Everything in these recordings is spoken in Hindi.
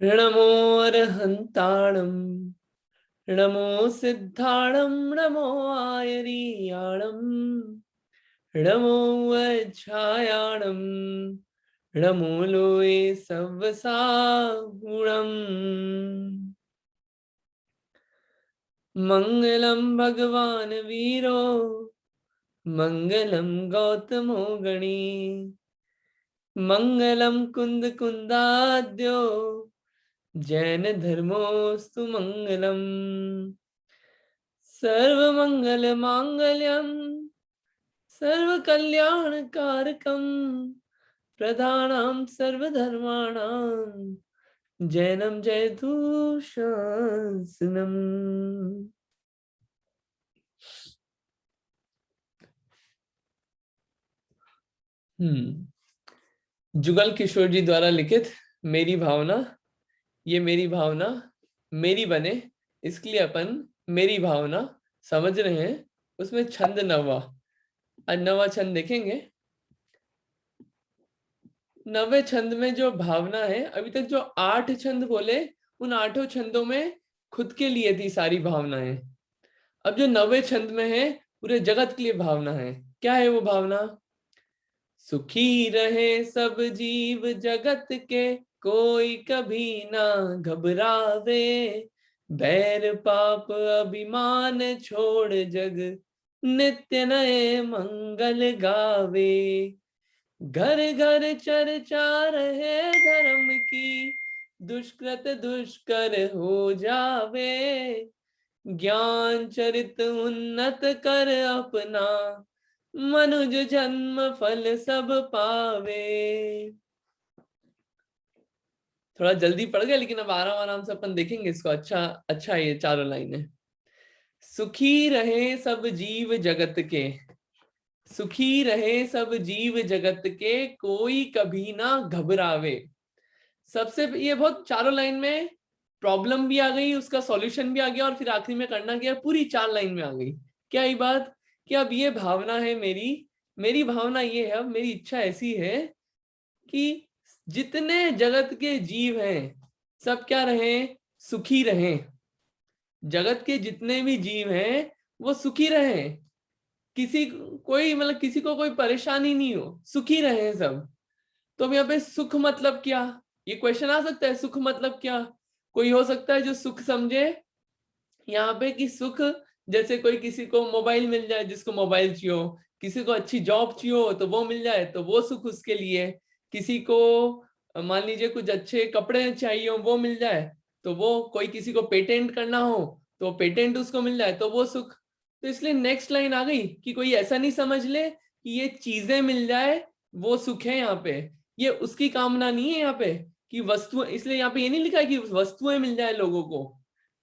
नमो अरहंताणं नमो सिद्धाणं नमो आयरियाणं नमो वज्रायाणं नमो लोये सव्वसाहुणम्। मंगलम भगवान वीरो मंगलम गौतमो गणी मंगलम कुंद कुंदाद्यो जैन धर्मोस्तु मंगलम। सर्व मंगल मांगल्यम सर्व कल्याण कारकम प्रधानम सर्वधर्माणाम जैनम जयतुशासनम। जुगल किशोर जी द्वारा लिखित मेरी भावना। ये मेरी भावना मेरी बने, इसके लिए अपन मेरी भावना समझ रहे हैं। उसमें छंद नवा, आज नवा छंद देखेंगे। नवे छंद में जो भावना है, अभी तक जो 8 छंद बोले उन 8 छंदों में खुद के लिए थी सारी भावनाएं। अब जो नवे छंद में है पूरे जगत के लिए भावना है। क्या है वो भावना? सुखी रहे सब जीव जगत के, कोई कभी ना घबरावे, बैर पाप अभिमान छोड़ जग नित्य नए मंगल गावे। घर घर चर्चा रहे धर्म की, दुष्कृत दुष्कर हो जावे, ज्ञान चरित उन्नत कर अपना, मनुज जन्म फल सब पावे। थोड़ा जल्दी पड़ गया, लेकिन अब आराम आराम से अपन देखेंगे इसको। अच्छा अच्छा, ये चारों लाइनें। सुखी रहे सब जीव जगत के, सुखी रहे सब जीव जगत के, कोई कभी ना घबरावे। सबसे ये बहुत चारों लाइन में प्रॉब्लम भी आ गई, उसका सॉल्यूशन भी आ गया, और फिर आखिरी में करना क्या, पूरी 4 लाइन में आ गई। क्या ये बात कि अब ये भावना है मेरी, मेरी भावना ये है, अब मेरी इच्छा ऐसी है कि जितने जगत के जीव हैं सब क्या रहें, सुखी रहें। जगत के जितने भी जीव हैं वो सुखी रहें, किसी कोई मतलब किसी को कोई परेशानी नहीं हो, सुखी रहें सब। तो अब यहाँ पे सुख मतलब क्या, ये क्वेश्चन आ सकता है। सुख मतलब क्या? कोई हो सकता है जो सुख समझे यहाँ पे कि सुख, जैसे कोई किसी को मोबाइल मिल जाए, जिसको मोबाइल चाहिए हो, किसी को अच्छी जॉब चाहिए हो तो वो मिल जाए तो वो सुख उसके लिए। किसी को मान लीजिए कुछ अच्छे कपड़े चाहिए हो वो मिल जाए तो वो, कोई किसी को पेटेंट करना हो तो पेटेंट उसको मिल जाए तो वो सुख। तो इसलिए नेक्स्ट लाइन आ गई कि कोई ऐसा नहीं समझ ले कि ये चीजें मिल जाए वो सुख है। यहाँ पे ये उसकी कामना नहीं है यहाँ पे कि वस्तु, इसलिए यहाँ पे ये नहीं लिखा है कि वस्तुएं मिल जाए लोगों को,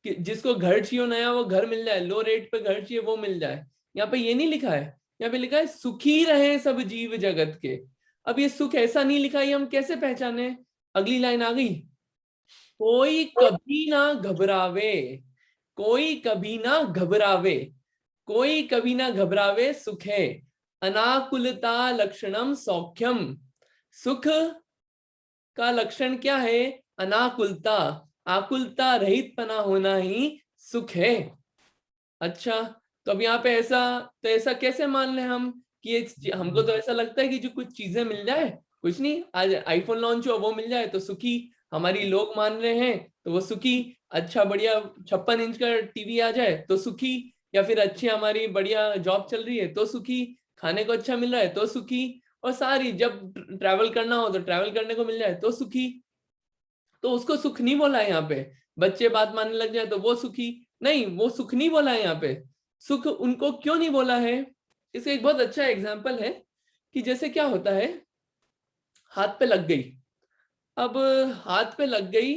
कि जिसको घर चाहिए नया वो घर मिल जाए, लो रेट पे घर चाहिए वो मिल जाए। यहाँ पे ये नहीं लिखा है, यहाँ पे लिखा है सुखी रहे सब जीव जगत के। अब ये सुख ऐसा नहीं लिखा, ये हम कैसे पहचाने? अगली लाइन आ गई, कोई कभी ना घबरावे, कोई कभी ना घबरावे, कोई कभी ना घबरावे सुख है। अनाकुलता लक्षणम सौख्यम, सुख का लक्षण क्या है? अनाकुलता, आकुलता रहित पना होना ही सुख है। अच्छा, तो अब यहाँ पे ऐसा, तो ऐसा कैसे मान लें हम कि ये, हमको तो ऐसा लगता है कि जो कुछ चीजें मिल जाए, कुछ नहीं, आज आईफोन लॉन्च हो वो मिल जाए तो सुखी, हमारी लोग मान रहे हैं तो वो सुखी। अच्छा बढ़िया 56 इंच का टीवी आ जाए तो सुखी, या फिर अच्छी हमारी बढ़िया जॉब चल रही है तो सुखी, खाने को अच्छा मिल रहा है तो सुखी, और सारी जब ट्रैवल करना हो तो ट्रैवल करने को मिल जाए तो सुखी। तो उसको सुख नहीं बोला है यहाँ पे। बच्चे बात मानने लग जाए तो वो सुखी नहीं, वो सुख नहीं बोला है यहाँ पे। सुख उनको क्यों नहीं बोला है? इसका एक बहुत अच्छा एग्जाम्पल है कि जैसे क्या होता है, हाथ पे लग गई। अब हाथ पे लग गई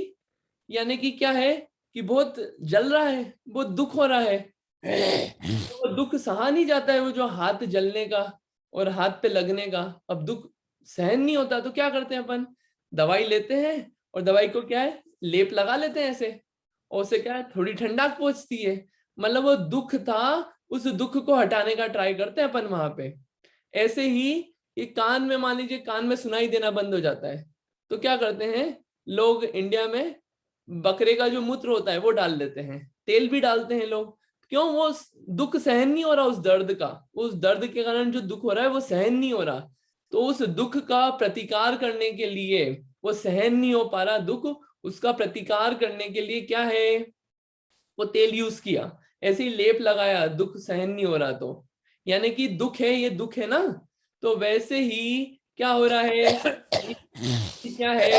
यानी कि क्या है कि बहुत जल रहा है, बहुत दुख हो रहा है, तो वो दुख सहा नहीं जाता है, वो जो हाथ जलने का और हाथ पे लगने का। अब दुख सहन नहीं होता तो क्या करते हैं अपन, दवाई लेते हैं, और दवाई को क्या है, लेप लगा लेते हैं ऐसे, और उससे क्या है, थोड़ी ठंडक पहुंचती है। मतलब वो दुख था, उस दुख को हटाने का ट्राई करते हैं अपन वहां पे। ऐसे ही ये कान में, मान लीजिए कान में सुनाई देना बंद हो जाता है तो क्या करते हैं लोग इंडिया में, बकरे का जो मूत्र होता है वो डाल देते हैं, तेल भी डालते हैं लोग। क्यों? वो दुख सहन नहीं हो रहा उस दर्द का, उस दर्द के कारण जो दुख हो रहा है वो सहन नहीं हो रहा, तो उस दुख का प्रतिकार करने के लिए, वो सहन नहीं हो पा रहा दुख, उसका प्रतिकार करने के लिए क्या है, वो तेल यूज किया, ऐसे ही लेप लगाया, दुख सहन नहीं हो रहा तो, यानी कि दुख है, ये दुख है ना, तो वैसे ही क्या हो रहा है, ये क्या है,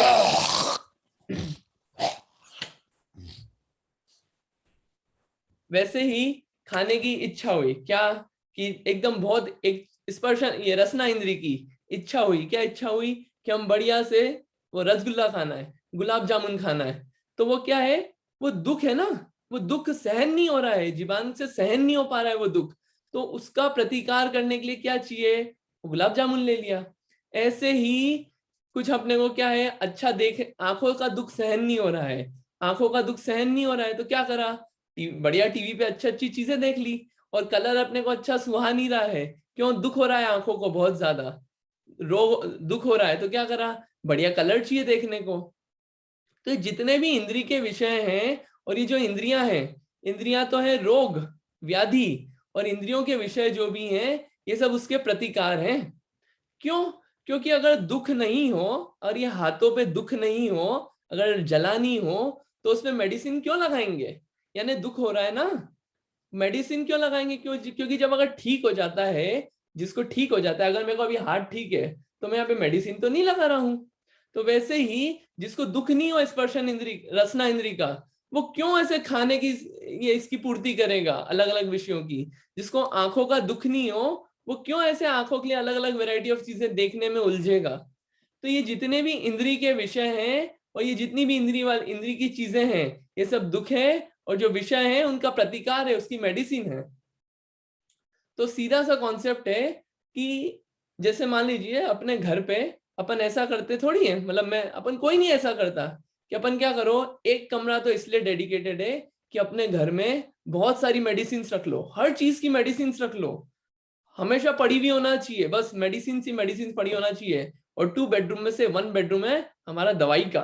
वैसे ही खाने की इच्छा हुई, क्या कि एकदम बहुत एक स्पर्शन, ये रसना इंद्री की इच्छा हुई, क्या इच्छा हुई कि हम बढ़िया से वो रसगुल्ला खाना है, गुलाब जामुन खाना है, तो वो क्या है, वो दुख है ना, वो दुख सहन नहीं हो रहा है, जीवान से सहन नहीं हो पा रहा है वो दुख, तो उसका प्रतिकार करने के लिए क्या चाहिए, गुलाब जामुन ले लिया। ऐसे ही कुछ अपने को क्या है, अच्छा देख, आंखों का दुख सहन नहीं हो रहा है, आंखों का दुख सहन नहीं हो रहा है तो क्या करा, बढ़िया टीवी पे अच्छी अच्छी चीजें देख ली, और कलर अपने को अच्छा सुहा नहीं रहा है, क्यों, दुख हो रहा है आंखों को बहुत ज्यादा, रोग दुख हो रहा है, तो क्या करा, बढ़िया कलर चाहिए देखने को। तो ये जितने भी इंद्री के विषय हैं, और ये जो इंद्रियां हैं, इंद्रियां तो है रोग व्याधि, और इंद्रियों के विषय जो भी हैं ये सब उसके प्रतिकार हैं। क्यों? क्योंकि अगर दुख नहीं हो, और ये हाथों पे दुख नहीं हो, अगर जला नहीं हो, तो उसमें मेडिसिन क्यों लगाएंगे, यानी दुख हो रहा है ना, मेडिसिन क्यों लगाएंगे, क्यों, क्योंकि जब अगर ठीक हो जाता है, जिसको ठीक हो जाता है, अगर मेरे को अभी हार्ट ठीक है तो मैं यहाँ पे मेडिसिन तो नहीं लगा रहा हूं, तो वैसे ही जिसको दुख नहीं हो स्पर्शन इंद्री, रसना इंद्री का, वो क्यों ऐसे खाने की, ये इसकी पूर्ति करेगा अलग अलग विषयों की। जिसको आंखों का दुख नहीं हो, वो क्यों ऐसे आंखों के लिए अलग अलग वैरायटी ऑफ चीजें देखने में उलझेगा। तो ये जितने भी इंद्री के विषय हैं, और ये जितनी भी इंद्री की चीजें हैं, ये सब दुख है, और जो विषय है उनका प्रतिकार है, उसकी मेडिसिन है। तो सीधा सा कॉन्सेप्ट है कि जैसे मान लीजिए अपने घर पे अपन ऐसा करते थोड़ी है, मतलब मैं अपन कोई नहीं ऐसा करता कि अपन क्या करो, एक कमरा तो इसलिए डेडिकेटेड है कि अपने घर में बहुत सारी मेडिसिन रख लो, हर चीज की मेडिसिन रख लो, हमेशा पड़ी हुई होना चाहिए, बस मेडिसिन सी मेडिसिन पड़ी होना चाहिए। और 2 बेडरूम में से 1 बेडरूम है हमारा दवाई का,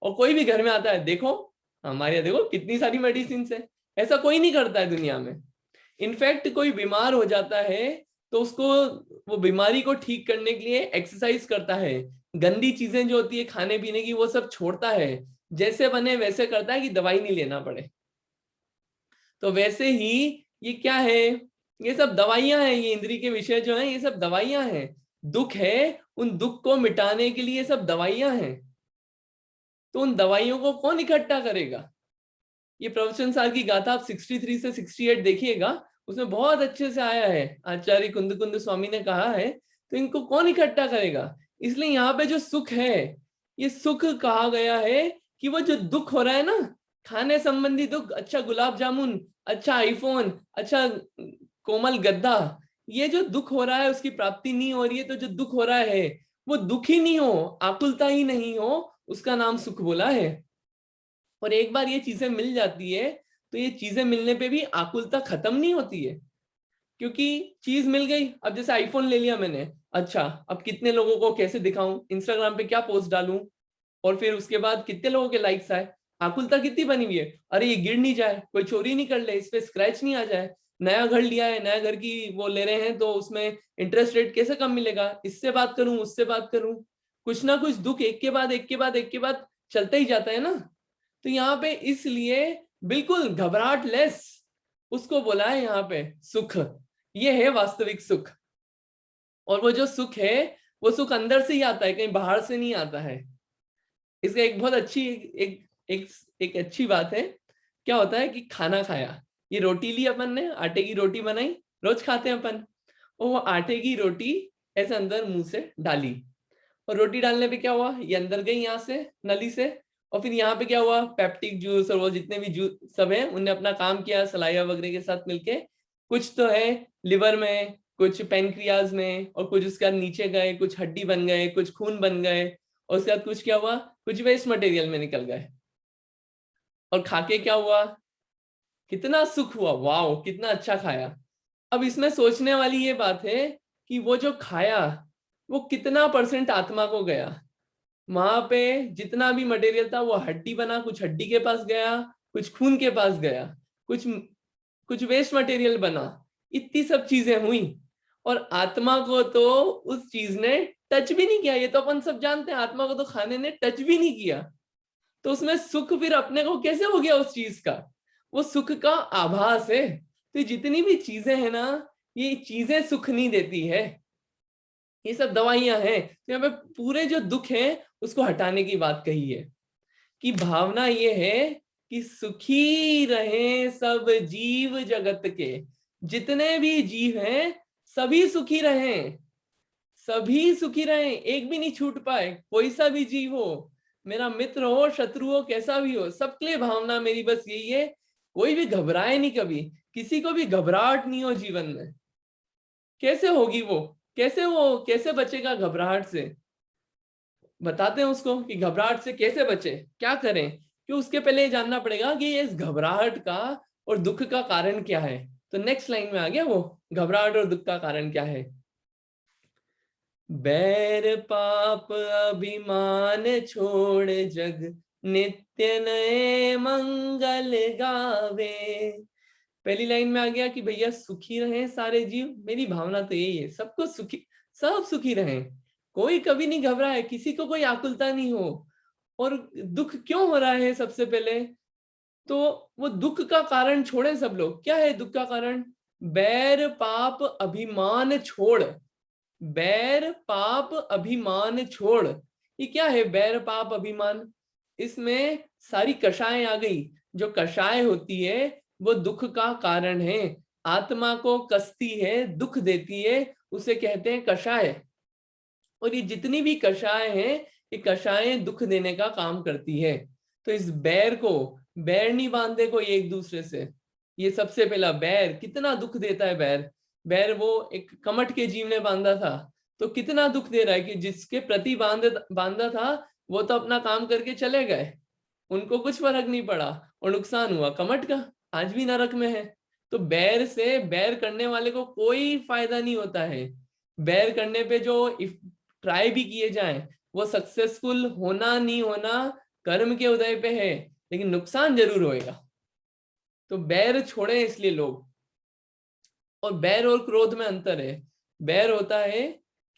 और कोई भी घर में आता है, देखो हमारे यहाँ देखो कितनी सारी मेडिसिन है, ऐसा कोई नहीं करता है दुनिया में। इनफैक्ट कोई बीमार हो जाता है तो उसको, वो बीमारी को ठीक करने के लिए एक्सरसाइज करता है, गंदी चीजें जो होती है खाने पीने की वो सब छोड़ता है, जैसे बने वैसे करता है कि दवाई नहीं लेना पड़े। तो वैसे ही ये क्या है, ये सब दवाइयां हैं, ये इंद्री के विषय जो हैं ये सब दवाइयां हैं, दुख है, उन दुख को मिटाने के लिए ये सब दवाइयां हैं। तो उन दवाइयों को कौन इकट्ठा करेगा, ये प्रवचन सार की गाथा आप 63 से 68 देखिएगा, उसमें बहुत अच्छे से आया है, आचार्य कुंद कुंद स्वामी ने कहा है, तो इनको कौन इकट्ठा करेगा। इसलिए यहाँ पे जो सुख है, ये सुख कहा गया है कि वो जो दुख हो रहा है ना, खाने संबंधी दुख, अच्छा गुलाब जामुन, अच्छा आईफोन, अच्छा कोमल गद्दा, ये जो दुख हो रहा है उसकी प्राप्ति नहीं हो रही है, तो जो दुख हो रहा है वो दुख ही नहीं हो, आकुलता ही नहीं हो, उसका नाम सुख बोला है। और एक बार ये चीजें मिल जाती है, तो ये चीजें मिलने पे भी आकुलता खत्म नहीं होती है, क्योंकि चीज मिल गई। अब जैसे आईफोन ले लिया मैंने, अच्छा अब कितने लोगों को कैसे दिखाऊं, इंस्टाग्राम पे क्या पोस्ट डालूं, और फिर उसके बाद कितने लोगों के लाइक्स आए, आकुलता कितनी बनी हुई है, अरे ये गिर नहीं जाए, कोई चोरी नहीं कर ले, इस पे स्क्रैच नहीं आ जाए, नया घर लिया है, नया घर की वो ले रहे हैं, तो उसमें इंटरेस्ट रेट कैसे कम मिलेगा, इससे बात करूं उससे बात करूं, कुछ ना कुछ दुख एक के बाद एक के बाद एक के बाद चलता ही जाता है ना। तो यहाँ पे इसलिए बिल्कुल घबराहट लेस उसको बोला है यहाँ पे सुख, ये है वास्तविक सुख। और वो जो सुख है वो सुख अंदर से ही आता है, कहीं बाहर से नहीं आता है। इसका एक बहुत अच्छी एक एक एक अच्छी बात है, क्या होता है कि खाना खाया, ये रोटी ली अपन ने, आटे की रोटी बनाई, रोज खाते हैं अपन, और वो आटे की रोटी ऐसे अंदर मुंह से डाली, और रोटी डालने पे क्या हुआ, ये अंदर गई यहाँ से नली से, और फिर यहाँ पे क्या हुआ, पेप्टिक जूस और वो जितने भी जूस सब है उनने अपना काम किया सलाइवा वगैरह के साथ मिलके, कुछ तो है लिवर में, कुछ पेनक्रियाज में, और कुछ उसके बाद नीचे गए, कुछ हड्डी बन गए, कुछ खून बन गए, और उसके बाद कुछ क्या हुआ, कुछ वेस्ट मटेरियल में निकल गए, और खाके क्या हुआ, कितना सुख हुआ, वाओ कितना अच्छा खाया। अब इसमें सोचने वाली ये बात है कि वो जो खाया वो कितना परसेंट आत्मा को गया, वहां पे जितना भी मटेरियल था वो हड्डी बना, कुछ हड्डी के पास गया, कुछ खून के पास गया, कुछ कुछ वेस्ट मटेरियल बना, इतनी सब चीजें हुई, और आत्मा को तो उस चीज ने टच भी नहीं किया। ये तो अपन सब जानते हैं, आत्मा को तो खाने ने टच भी नहीं किया, तो उसमें सुख फिर अपने को कैसे हो गया उस चीज का? वो सुख का आभास है। तो ये जितनी भी चीजें हैं ना, ये चीजें सुख नहीं देती है, ये सब दवाइयां हैं। तो यहाँ पे पूरे जो दुख है उसको हटाने की बात कही है, कि भावना ये है कि सुखी रहे सब जीव जगत के, जितने भी जीव हैं सभी सुखी रहें, सभी सुखी रहें, एक भी नहीं छूट पाए, कोई सा भी जीव हो, मेरा मित्र हो शत्रु हो कैसा भी हो, सबके लिए भावना मेरी बस यही है, कोई भी घबराए नहीं कभी, किसी को भी घबराहट नहीं हो जीवन में। कैसे होगी वो कैसे बचेगा घबराहट से? बताते हैं उसको कि घबराहट से कैसे बचे, क्या करें। क्यों? उसके पहले ये जानना पड़ेगा कि ये इस घबराहट का और दुख का कारण क्या है। तो नेक्स्ट लाइन में आ गया वो, घबराहट और दुख का कारण क्या है। बैर पाप अभिमान छोड़ जग नित्य नए मंगल गावे। पहली लाइन में आ गया कि भैया सुखी रहे सारे जीव, मेरी भावना तो यही है, सबको सुखी, सब सुखी रहे, कोई कभी नहीं घबराए, किसी को कोई आकुलता नहीं हो। और दुख क्यों हो रहा है? सबसे पहले तो वो दुख का कारण छोड़े सब लोग। क्या है दुख का कारण? बैर पाप अभिमान छोड़, बैर पाप अभिमान छोड़। ये क्या है बैर पाप अभिमान? इसमें सारी कषाएं आ गई। जो कषाय होती है वो दुख का कारण है, आत्मा को कसती है, दुख देती है, उसे कहते हैं कषाय। और ये जितनी भी कषाय हैं, ये कषाएं दुख देने का काम करती है। तो इस बैर को, बैर नहीं बांधे कोई एक दूसरे से, ये सबसे पहला बैर कितना दुख देता है। बैर बैर वो एक कमट के जीव ने बांधा था, तो कितना दुख दे रहा है कि जिसके प्रति बांधा था वो तो अपना काम करके चले गए, उनको कुछ फर्क नहीं पड़ा, और नुकसान हुआ कमट का, आज भी नरक में है। तो बैर से, बैर करने वाले को कोई फायदा नहीं होता है। बैर करने पे जो ट्राई भी किए जाए, वो सक्सेसफुल होना नहीं होना कर्म के उदय पे है, लेकिन नुकसान जरूर होएगा। तो बैर छोड़े इसलिए लोग। और बैर और क्रोध में अंतर है। बैर होता है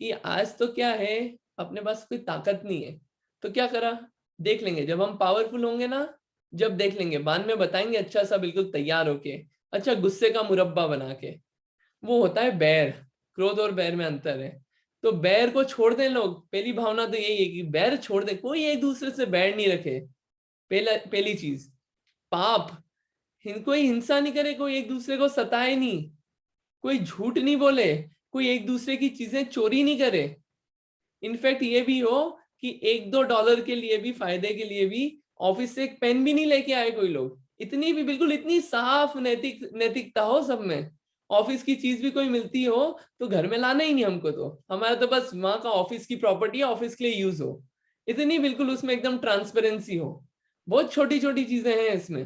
कि आज तो क्या है, अपने पास कोई ताकत नहीं है, तो क्या करा, देख लेंगे जब हम पावरफुल होंगे ना, जब देख लेंगे, बाद में बताएंगे अच्छा सा बिल्कुल तैयार होके, अच्छा गुस्से का मुरब्बा बना के। वो होता है बैर। क्रोध और बैर में अंतर है। तो बैर को छोड़ दें लोग, पहली भावना तो यही है कि बैर छोड़ दे, कोई एक दूसरे से बैर नहीं रखे। पहली चीज। पाप, कोई हिंसा नहीं करे, कोई एक दूसरे को सताए नहीं, कोई झूठ नहीं बोले, कोई एक दूसरे की चीजें चोरी नहीं करे। इनफैक्ट ये भी हो कि एक दो डॉलर के लिए भी, फायदे के लिए भी ऑफिस से एक पेन भी नहीं लेके आए कोई लोग। इतनी भी बिल्कुल इतनी साफ नैतिकता हो सब में। ऑफिस की चीज भी कोई मिलती हो तो घर में लाना ही नहीं हमको, तो हमारा तो बस वहां का ऑफिस की प्रॉपर्टी है, ऑफिस के लिए यूज हो, इतनी बिल्कुल उसमें एकदम ट्रांसपेरेंसी हो। बहुत छोटी छोटी चीजें हैं इसमें।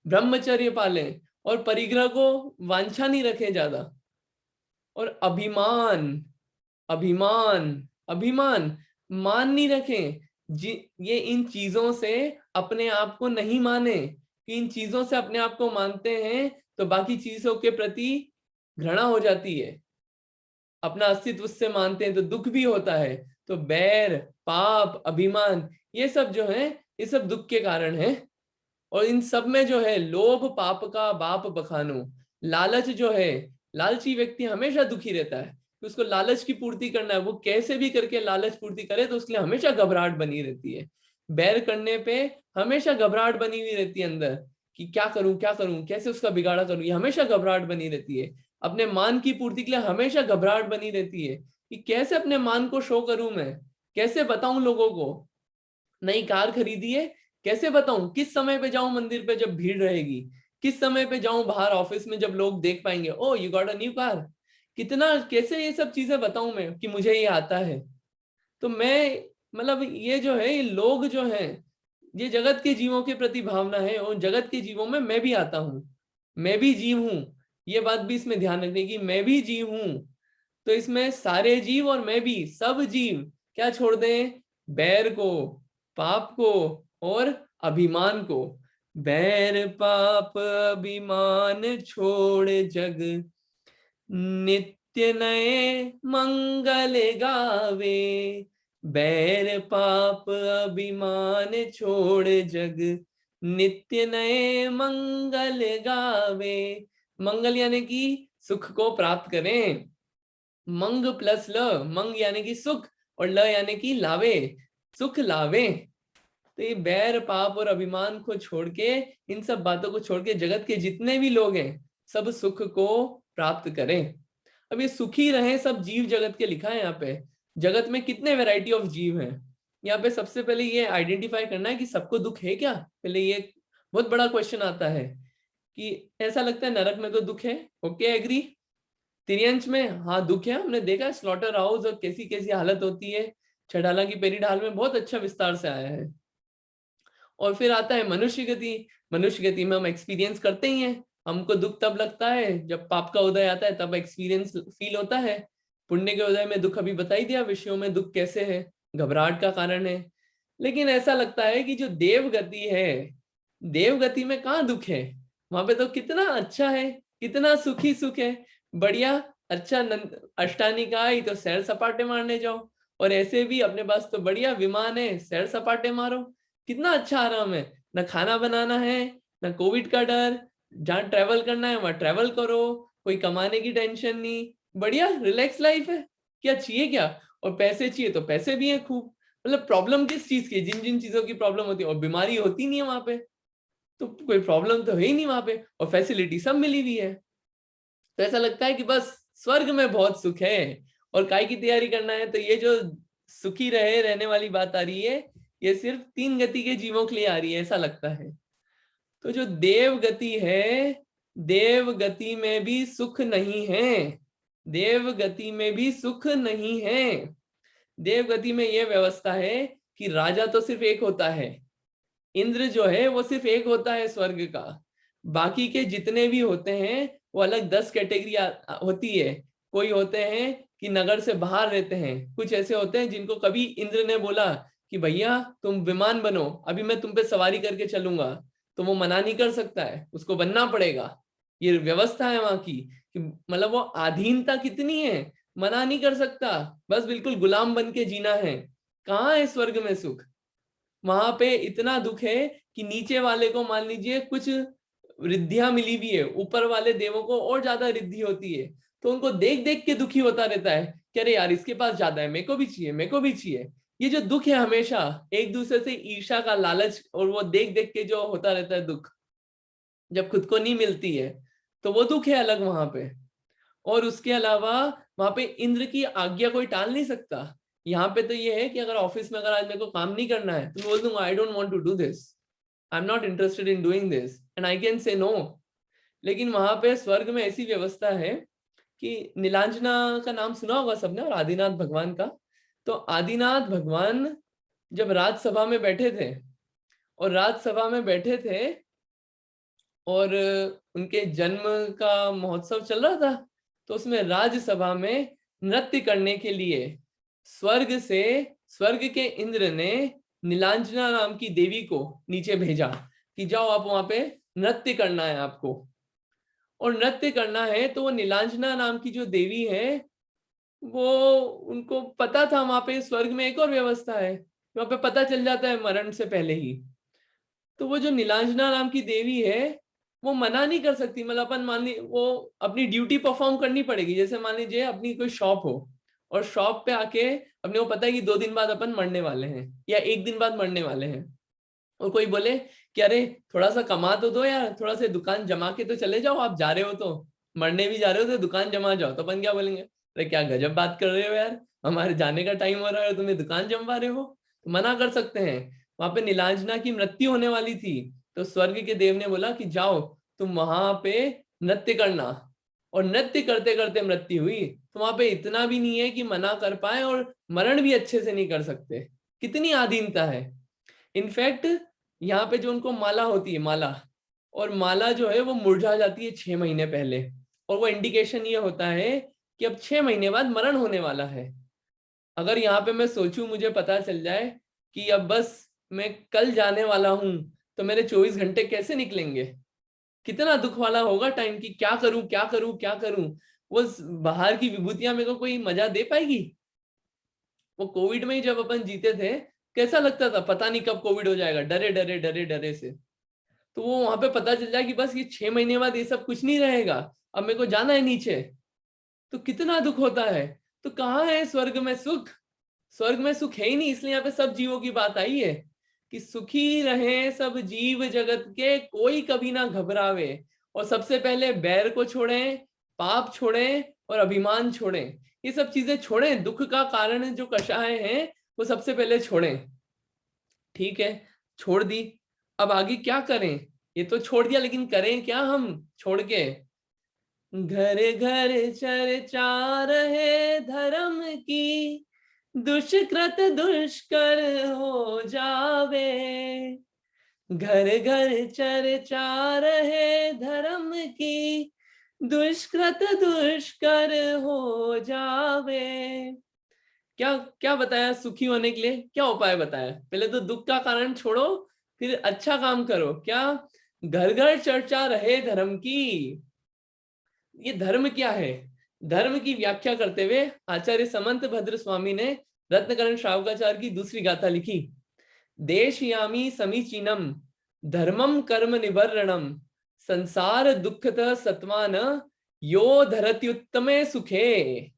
ब्रह्मचर्य पालें और परिग्रह को वांछा नहीं रखें ज्यादा। और अभिमान, अभिमान, अभिमान, मान नहीं रखें। ये इन चीजों से अपने आप को नहीं माने, कि इन चीजों से अपने आप को मानते हैं तो बाकी चीजों के प्रति घृणा हो जाती है, अपना अस्तित्व उससे मानते हैं तो दुख भी होता है। तो बैर, पाप, अभिमान, ये सब जो है, ये सब दुख के कारण है। और इन सब में जो है लोभ पाप का बाप बखानो, लालच जो है, लालची व्यक्ति हमेशा दुखी रहता है, कि उसको लालच की पूर्ति करना है, वो कैसे भी करके लालच पूर्ति करे, तो उसके लिए हमेशा घबराहट बनी रहती है। बैर करने पे हमेशा घबराहट बनी हुई रहती है अंदर, कि क्या करूं, कैसे उसका बिगाड़ा करूं, ये हमेशा घबराहट बनी रहती है। अपने मान की पूर्ति के लिए हमेशा घबराहट बनी रहती है, कि कैसे अपने मान को शो करूं मैं, कैसे बताऊं लोगों को। नई कार खरीदी है, कैसे बताऊं, किस समय पे जाऊं मंदिर पे जब भीड़ रहेगी, किस समय पे जाऊं बाहर ऑफिस में जब लोग देख पाएंगे, oh you got a new car, कितना, कैसे ये सब चीजें बताऊं मैं कि मुझे ये आता है। तो मैं, मतलब ये जो है, ये लोग जो हैं, ये जगत के जीवों के प्रति भावना है, और जगत के जीवों में मैं भी आता हूं, मैं भी जीव हूं। ये बात भी इसमें ध्यान रखने की, मैं भी जीव हूं। तो इसमें सारे जीव और मैं भी, सब जीव क्या छोड़ दें, बैर को, पाप को और अभिमान को। बैर पाप अभिमान छोड़ जग, नित्य नए मंगल गावे। बैर पाप अभिमान छोड़ जग, नित्य नए मंगल गावे। मंगल यानी कि सुख को प्राप्त करें। मंग प्लस ल, मंग यानी कि सुख और ल यानी कि लावे, सुख लावे। तो ये बैर पाप और अभिमान को छोड़ के, इन सब बातों को छोड़ के जगत के जितने भी लोग हैं सब सुख को प्राप्त करें। अब ये सुखी रहे सब जीव जगत के लिखा है यहाँ पे। जगत में कितने वैरायटी ऑफ जीव हैं यहाँ पे। सबसे पहले ये आइडेंटिफाई करना है कि सबको दुख है क्या। पहले ये बहुत बड़ा क्वेश्चन आता है कि ऐसा लगता है नरक में तो दुख है, ओके एग्री। तिर्यंश में हाँ दुख है, हमने देखा स्लॉटर हाउस और कैसी कैसी हालत होती है। छठाला की पेरी ढाल में बहुत अच्छा विस्तार से आया है। और फिर आता है मनुष्य गति। मनुष्य गति में हम एक्सपीरियंस करते ही हैं। हमको दुख तब लगता है जब पाप का उदय आता है, तब एक्सपीरियंस फील होता है। पुण्य के उदय में दुख अभी बता ही दिया, विषयों में दुख कैसे है, घबराहट का कारण है। लेकिन ऐसा लगता है कि जो देव गति है, देव गति में कहाँ दुख है, वहां पे तो कितना अच्छा है, कितना सुखी सुख है, बढ़िया अच्छा। अष्टानिकाय तो सैर सपाटे मारने जाओ, और ऐसे भी अपने पास तो बढ़िया विमान है, सैर सपाटे मारो, कितना अच्छा आराम है। ना खाना बनाना है, ना कोविड का डर, जहाँ ट्रेवल करना है वहां ट्रेवल करो, कोई कमाने की टेंशन नहीं, बढ़िया रिलैक्स लाइफ है। क्या चाहिए क्या। और पैसे चाहिए तो पैसे भी है खूब। मतलब प्रॉब्लम किस चीज की, जिन जिन चीजों की प्रॉब्लम होती है, और बीमारी होती नहीं है वहां पे, तो कोई प्रॉब्लम तो है ही नहीं वहां पे, और फैसिलिटी सब मिली हुई है। तो ऐसा लगता है कि बस स्वर्ग में बहुत सुख है। और काय की तैयारी करना है, तो ये जो सुखी रहे रहने वाली बात आ रही है, ये सिर्फ 3 गति के जीवों के लिए आ रही है, ऐसा लगता है। तो जो देव गति है, देव गति में भी सुख नहीं है। देव गति में भी सुख नहीं है। देव गति में यह व्यवस्था है कि राजा तो सिर्फ एक होता है, इंद्र जो है वो सिर्फ एक होता है स्वर्ग का। बाकी के जितने भी होते हैं वो अलग 10 कैटेगरी होती है। कोई होते हैं कि नगर से बाहर रहते हैं, कुछ ऐसे होते हैं जिनको कभी इंद्र ने बोला कि भैया तुम विमान बनो, अभी मैं तुम पे सवारी करके चलूंगा, तो वो मना नहीं कर सकता है, उसको बनना पड़ेगा। ये व्यवस्था है वहां की कि मतलब वो अधीनता कितनी है, मना नहीं कर सकता, बस बिल्कुल गुलाम बन के जीना है। कहाँ है स्वर्ग में सुख। वहां पे इतना दुख है कि नीचे वाले को मान लीजिए कुछ रिद्धियां मिली भी है, ऊपर वाले देवों को और ज्यादा रिद्धि होती है, तो उनको देख देख के दुखी होता रहता है कि अरे यार इसके पास ज्यादा है, मेरे को भी चाहिए, मेरे को भी चाहिए। ये जो दुख है हमेशा एक दूसरे से ईर्ष्या का लालच, और वो देख देख के जो होता रहता है दुख, जब खुद को नहीं मिलती है तो वो दुख है अलग वहां पे। और उसके अलावा वहां पे इंद्र की आज्ञा कोई टाल नहीं सकता। यहाँ पे तो ये है कि अगर ऑफिस में अगर आज मेरे को काम नहीं करना है तो मैं बोल दूंगा I don't want to do this, I am not interested in doing this and I can say no. लेकिन वहां पे स्वर्ग में ऐसी व्यवस्था है कि नीलांजना का नाम सुना होगा सबने, और आदिनाथ भगवान का। तो आदिनाथ भगवान जब राजसभा में बैठे थे, और राजसभा में बैठे थे और उनके जन्म का महोत्सव चल रहा था, तो उसमें राज्यसभा में नृत्य करने के लिए स्वर्ग से, स्वर्ग के इंद्र ने नीलांजना नाम की देवी को नीचे भेजा कि जाओ आप वहां पे नृत्य करना है आपको। और नृत्य करना है तो वो नीलांजना नाम की जो देवी है, वो उनको पता था वहां पे स्वर्ग में एक और व्यवस्था है, वहां पे पता चल जाता है मरण से पहले ही। तो वो जो नीलांजना नाम की देवी है वो मना नहीं कर सकती। मतलब अपन मान ली वो अपनी ड्यूटी परफॉर्म करनी पड़ेगी। जैसे मान लीजिए अपनी कोई शॉप हो, और शॉप पे आके अपने को पता है कि 2 दिन बाद अपन मरने वाले हैं या 1 दिन बाद मरने वाले हैं, और कोई बोले कि अरे थोड़ा सा कमा तो दो यार, थोड़ा सा दुकान जमा के तो चले जाओ, आप जा रहे हो तो मरने भी जा रहे हो तो दुकान जमा जाओ, तो अपन क्या बोलेंगे, अरे क्या गजब बात कर रहे हो यार, हमारे जाने का टाइम हो रहा है तुम्हें दुकान जमवा रहे हो। तो मना कर सकते हैं। वहां पे नीलांजना की मृत्यु होने वाली थी, तो स्वर्ग के देव ने बोला कि जाओ तुम वहां पे नृत्य करना। और नृत्य करते करते मृत्यु हुई। तो वहां पे इतना भी नहीं है कि मना कर पाए, और मरण भी अच्छे से नहीं कर सकते। कितनी आधीनता है। इनफैक्ट यहाँ पे जो उनको माला होती है, माला, और माला जो है वो मुरझा जाती है 6 महीने पहले, और वो इंडिकेशन ये होता है कि अब 6 महीने बाद मरण होने वाला है। अगर यहाँ पे मैं सोचूं मुझे पता चल जाए कि अब बस मैं कल जाने वाला हूं, तो मेरे 24 घंटे कैसे निकलेंगे, कितना दुख वाला होगा टाइम की, क्या करूं क्या करूं क्या करूं। वो बाहर की विभूतियां मेरे को कोई मजा दे पाएगी? वो कोविड में ही जब अपन जीते थे, कैसा लगता था, पता नहीं कब कोविड हो जाएगा, डरे डरे डरे डरे से। तो वो वहां पे पता चल जाए कि बस ये 6 महीने बाद ये सब कुछ नहीं रहेगा, अब मेरे को जाना है नीचे, तो कितना दुख होता है। तो कहाँ है स्वर्ग में सुख? स्वर्ग में सुख है ही नहीं, इसलिए यहाँ पे सब जीवों की बात आई है कि सुखी रहे सब जीव जगत के, कोई कभी ना घबरावे। और सबसे पहले बैर को छोड़ें, पाप छोड़ें और अभिमान छोड़ें, ये सब चीजें छोड़ें, दुख का कारण जो कषाय है वो सबसे पहले छोड़ें। ठीक है, छोड़ दी, अब आगे क्या करें? ये तो छोड़ दिया, लेकिन करें क्या हम छोड़ के? घर घर चर्चा रहे धर्म की, दुष्कृत दुष्कर हो जावे। घर घर चर्चा रहे धर्म की, दुष्कृत दुष्कर हो जावे। क्या क्या बताया सुखी होने के लिए, क्या उपाय बताया? पहले तो दुख का कारण छोड़ो, फिर अच्छा काम करो। क्या? घर घर चर्चा रहे धर्म की। ये धर्म क्या है? धर्म की व्याख्या करते हुए आचार्य समंत भद्र स्वामी ने रत्नकरण श्रावकाचार्य की दूसरी गाथा लिखी। देशयामी समीचीनम धर्मम कर्म निवर्रणम, संसार दुखत सत्मान यो धरत्युत्तमे सुखे।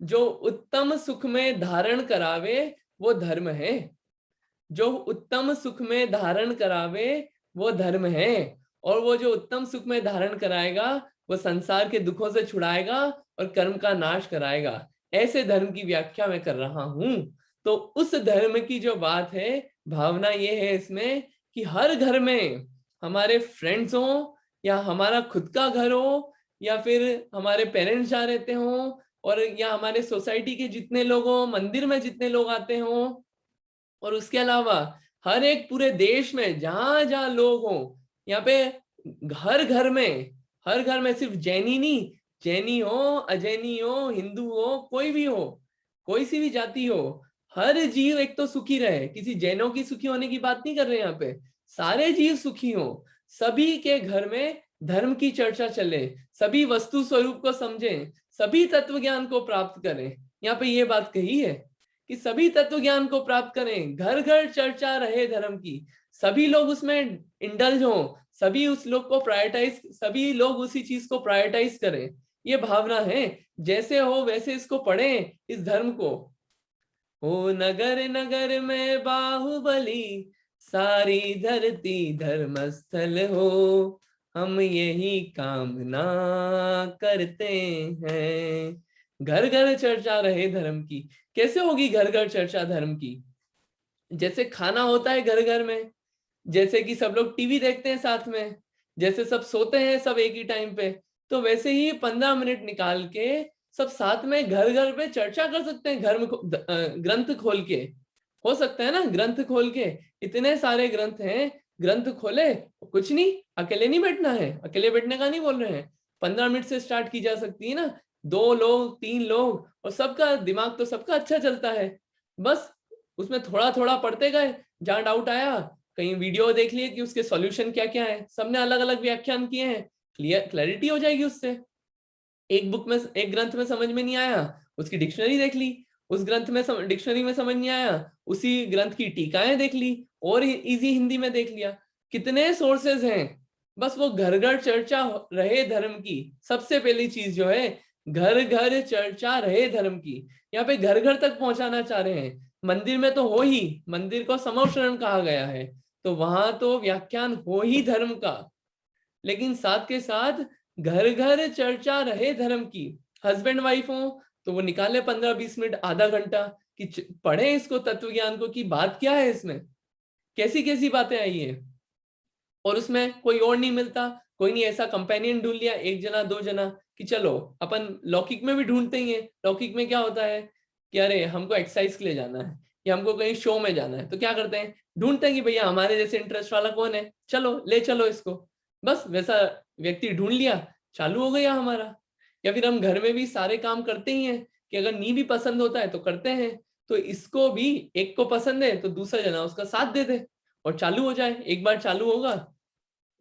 जो उत्तम सुख में धारण करावे वो धर्म है। जो उत्तम सुख में धारण करावे वो धर्म है। और वो जो उत्तम सुख में धारण कराएगा वो संसार के दुखों से छुड़ाएगा और कर्म का नाश कराएगा। ऐसे धर्म की व्याख्या मैं कर रहा हूं। तो उस धर्म की जो बात है, भावना ये है इसमें कि हर घर में हमारे फ्रेंड्स हो, या हमारा खुद का घर हो, या फिर हमारे पेरेंट्स जा रहते हो, और या हमारे सोसाइटी के जितने लोग हो, मंदिर में जितने लोग आते हो, और उसके अलावा हर एक पूरे देश में जहां जहां लोग हो, यहाँ पे हर घर में सिर्फ जैनी नहीं, जैनी हो, अजैनी हो, हिंदू हो, कोई भी हो, कोई सी भी जाति हो, हर जीव एक तो सुखी रहे। किसी जैनों की सुखी होने की बात नहीं कर रहे यहाँ पे, सारे जीव सुखी हो। सभी के घर में धर्म की चर्चा चले, सभी वस्तु स्वरूप को समझें, सभी तत्व ज्ञान को प्राप्त करें। यहाँ पे ये बात कही है कि सभी तत्व ज्ञान को प्राप्त करें, घर घर चर्चा रहे धर्म की, सभी लोग उसमें इंडल्ज हो, सभी उस लोग को प्रायोरिटाइज, सभी लोग उसी चीज को प्रायोरिटाइज करें। ये भावना है। जैसे हो वैसे इसको पढ़ें, इस धर्म को। हो नगर नगर में बाहुबली, सारी धरती धर्मस्थल हो, हम यही कामना करते हैं। घर घर चर्चा रहे धर्म की। कैसे होगी घर घर चर्चा धर्म की? जैसे खाना होता है घर घर में, जैसे कि सब लोग टीवी देखते हैं साथ में, जैसे सब सोते हैं सब एक ही टाइम पे, तो वैसे ही 15 मिनट निकाल के सब साथ में घर घर पे चर्चा कर सकते हैं। घर में ग्रंथ खोल के, हो सकता है ना, ग्रंथ खोल के, इतने सारे ग्रंथ हैं, ग्रंथ खोले, कुछ नहीं, अकेले नहीं बैठना है, अकेले बैठने का नहीं बोल रहे हैं, 15 मिनट से स्टार्ट की जा सकती है ना, 2 लोग 3 लोग, और सबका दिमाग तो सबका अच्छा चलता है। बस उसमें थोड़ा थोड़ा पढ़ते गए, जहां डाउट आया कहीं वीडियो देख लिए कि उसके सॉल्यूशन क्या क्या है, सबने अलग अलग व्याख्यान किए हैं, क्लैरिटी हो जाएगी उससे। एक बुक में, एक ग्रंथ में समझ में नहीं आया, उसकी डिक्शनरी देख ली, उस ग्रंथ में डिक्शनरी में समझ नहीं आया, उसी ग्रंथ की टीकाएं देख ली, और इजी हिंदी में देख लिया। कितने सोर्सेज हैं। बस वो घर घर चर्चा रहे धर्म की। सबसे पहली चीज जो है, घर घर चर्चा रहे धर्म की। यहाँ पे घर घर तक पहुंचाना चाह रहे हैं। मंदिर में तो हो ही, मंदिर को समवशरण कहा गया है, तो वहां तो व्याख्यान हो ही धर्म का, लेकिन साथ के साथ घर घर चर्चा रहे धर्म की। हस्बैंड वाइफ हो तो वो निकाले 15-20 मिनट, आधा घंटा, कि पढ़े इसको, तत्व ज्ञान को, कि बात क्या है इसमें, कैसी कैसी बातें आई है। और उसमें कोई और नहीं मिलता, कोई नहीं, ऐसा कंपेनियन ढूंढ लिया, एक जना 2 जना, कि चलो अपन लौकिक में भी ढूंढते ही है। लौकिक में क्या होता है कि अरे हमको एक्सरसाइज के लिए जाना है, या हमको कहीं शो में जाना है, तो क्या करते हैं, ढूंढते हैं कि भैया हमारे जैसे इंटरेस्ट वाला कौन है, चलो ले चलो इसको। बस वैसा व्यक्ति ढूंढ लिया, चालू हो गया हमारा। या फिर हम घर में भी सारे काम करते ही हैं कि अगर नहीं भी पसंद होता है तो करते हैं, तो इसको भी एक को पसंद है तो दूसरा जना उसका साथ दे दे और चालू हो जाए। एक बार चालू होगा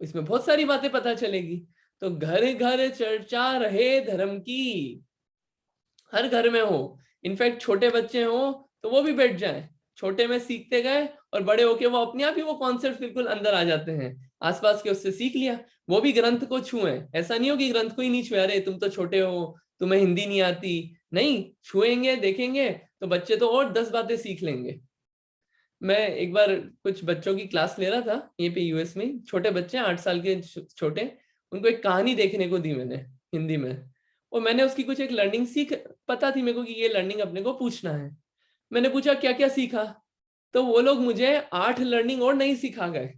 इसमें बहुत सारी बातें पता चलेगी। तो घर घर चर्चा रहे धर्म की, हर घर में हो। इनफैक्ट छोटे बच्चे हो तो वो भी बैठ जाए, छोटे में सीखते गए और बड़े होके वो अपने आप ही वो कॉन्सेप्ट बिल्कुल अंदर आ जाते हैं, आसपास के उससे सीख लिया। वो भी ग्रंथ को छुए, ऐसा नहीं हो कि ग्रंथ को ही नहीं छुए, अरे तुम तो छोटे हो तुम्हें हिंदी नहीं आती, नहीं, छुएंगे देखेंगे तो बच्चे तो और 10 बातें सीख लेंगे। मैं एक बार कुछ बच्चों की क्लास ले रहा था ये पे यूएस में, छोटे बच्चे 8 साल के छोटे, उनको एक कहानी देखने को दी मैंने हिंदी में, और मैंने उसकी कुछ एक लर्निंग सीख, पता थी मेरे को कि ये लर्निंग अपने को पूछना है। मैंने पूछा क्या क्या सीखा, तो वो लोग मुझे 8 लर्निंग और नहीं सिखा गए,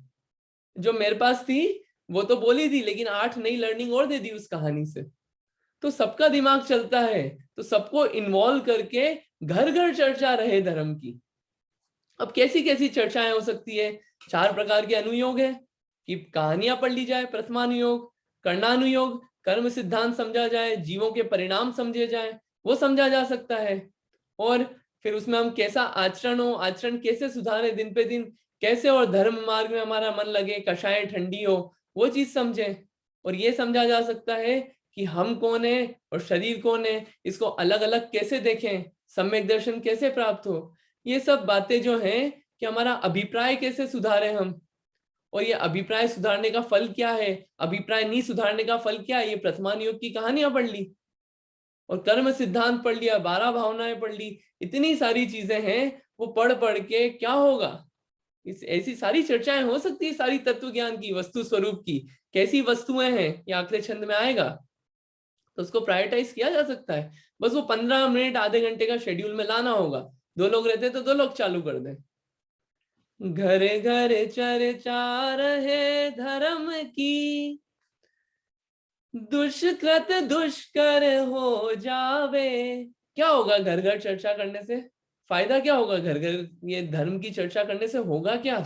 जो मेरे पास थी वो तो बोली थी लेकिन 8 नई लर्निंग और दे दी उस कहानी से। तो सबका दिमाग चलता है, तो सबको इन्वॉल्व करके घर घर चर्चा रहे धर्म की। अब कैसी कैसी चर्चाएं हो सकती है? 4 प्रकार के अनुयोग है कि कहानियां पढ़ ली जाए, प्रथमानुयोग, कर्णानुयोग, कर्म सिद्धांत समझा जाए, जीवों के परिणाम समझे जाए, वो समझा जा सकता है। और फिर उसमें हम कैसा आचरण हो, आचरण कैसे सुधारे दिन पे दिन, कैसे और धर्म मार्ग में हमारा मन लगे, कषाय ठंडी हो, वो चीज समझे। और ये समझा जा सकता है कि हम कौन है और शरीर कौन है, इसको अलग अलग कैसे देखें, सम्यक दर्शन कैसे प्राप्त हो। ये सब बातें जो हैं कि हमारा अभिप्राय कैसे सुधारे हम, और ये अभिप्राय सुधारने का फल क्या है, अभिप्राय नहीं सुधारने का फल क्या है, ये प्रथमान योग की कहानियां पढ़ ली और कर्म सिद्धांत पढ़ लिया, 12 भावनाएं पढ़ ली, इतनी सारी चीजें हैं, वो पढ़ पढ़ के क्या होगा। इस ऐसी सारी चर्चाएं हो सकती है, सारी तत्व ज्ञान की, वस्तु स्वरूप की, कैसी वस्तुएं हैं ये अगले छंद में आएगा, तो उसको प्रायोरिटाइज किया जा सकता है। बस वो 15 मिनट आधे घंटे का शेड्यूल में लाना होगा। 2 लोग रहते तो 2 लोग चालू कर दें। घर घर चर्चा रहे धर्म की, दुष्कृत दुष्कर हो जावे। क्या होगा घर घर चर्चा करने से? फायदा क्या होगा घर घर ये धर्म की चर्चा करने से? होगा क्या,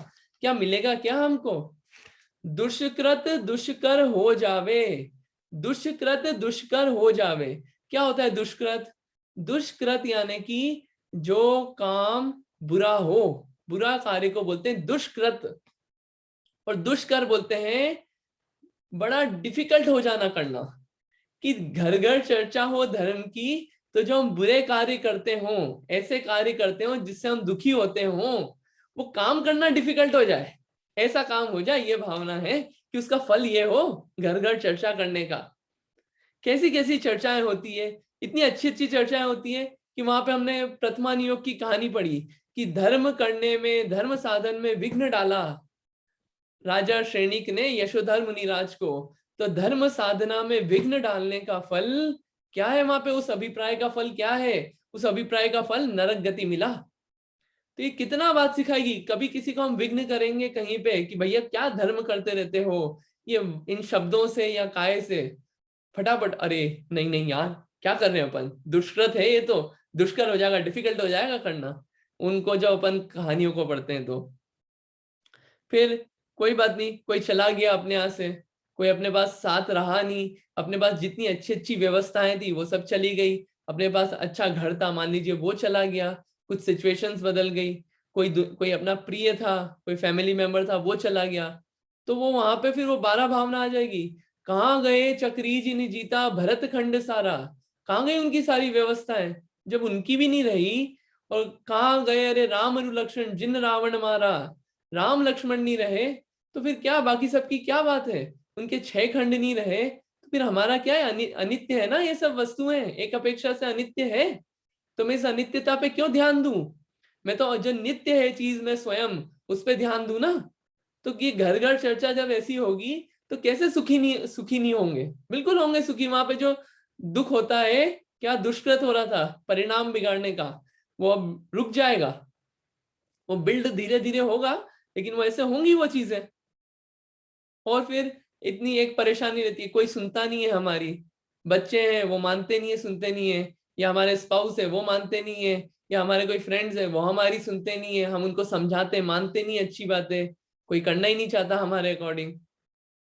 क्या मिलेगा क्या हमको? दुष्कृत दुष्कर हो जावे, दुष्कृत दुष्कर हो जावे। क्या होता है दुष्कृत? दुष्कृत यानी कि जो काम बुरा हो, बुरा कार्य को बोलते हैं दुष्कृत, और दुष्कर बोलते हैं बड़ा डिफिकल्ट हो जाना करना। कि घर घर चर्चा हो धर्म की, तो जो हम बुरे कार्य करते हो, ऐसे कार्य करते हो जिससे हम दुखी होते हो, वो काम करना डिफिकल्ट हो जाए, ऐसा काम हो जाए, ये भावना है कि उसका फल ये हो घर घर चर्चा करने का। कैसी कैसी चर्चाएं होती है, इतनी अच्छी अच्छी चर्चाएं होती है कि वहां पे हमने प्रथमा नियोग की कहानी पढ़ी कि धर्म करने में, धर्म साधन में विघ्न डाला राजा श्रेणिक ने यशोधर मुनिराज को। तो धर्म साधना में विघ्न डालने का फल क्या है? वहां पे उस अभिप्राय का फल क्या है? उस अभिप्राय का फल नरक गति मिला। तो ये कितना बात सिखाएगी। कभी किसी को हम विघ्न करेंगे कहीं पे कि भैया क्या धर्म करते रहते हो, ये इन शब्दों से या काय से, फटाफट अरे नहीं नहीं यार क्या कर रहे हैं अपन, दुष्कृत है ये तो, दुष्कर हो जाएगा, डिफिकल्ट हो जाएगा करना उनको, जो अपन कहानियों को पढ़ते हैं। तो फिर कोई बात नहीं, कोई चला गया अपने यहाँ से, कोई अपने पास साथ रहा नहीं, अपने पास जितनी अच्छी अच्छी व्यवस्थाएं थी वो सब चली गई, अपने पास अच्छा घर था मान लीजिए वो चला गया, कुछ सिचुएशंस बदल गई, कोई अपना प्रिय था, कोई फैमिली मेंबर था वो चला गया, तो वो वहां पे फिर वो 12 भावना आ जाएगी। कहाँ गए चक्री जिन जीता भरत खंड सारा, कहाँ गई उनकी सारी व्यवस्थाएं जब उनकी भी नहीं रही। और कहाँ गए अरे राम लक्ष्मण जिन रावण मारा, राम लक्ष्मण नहीं रहे तो फिर क्या, बाकी सबकी क्या बात है, उनके 6 खंड नहीं रहे तो फिर हमारा क्या है? अनित्य है ना ये सब वस्तुएं, एक अपेक्षा से अनित्य है। तो मैं इस अनित्यता पे क्यों ध्यान दूं? मैं तो जो नित्य है चीज में स्वयं उस पे ध्यान दूं ना। तो ये घर घर चर्चा जब ऐसी होगी तो कैसे सुखी नहीं होंगे? बिल्कुल होंगे सुखी। वहां पे जो दुख होता है, क्या दुष्कृत हो रहा था परिणाम बिगाड़ने का, वो अब रुक जाएगा, वो बिल्ड धीरे धीरे होगा, लेकिन वो ऐसे होंगी वो चीजें। और फिर इतनी एक परेशानी रहती है, कोई सुनता नहीं है हमारी, बच्चे हैं वो मानते नहीं है, सुनते नहीं है, या हमारे स्पाउस है वो मानते नहीं है, या हमारे कोई फ्रेंड्स है वो हमारी सुनते नहीं है, हम उनको समझाते मानते नहीं, अच्छी बात है, कोई करना ही नहीं चाहता हमारे अकॉर्डिंग।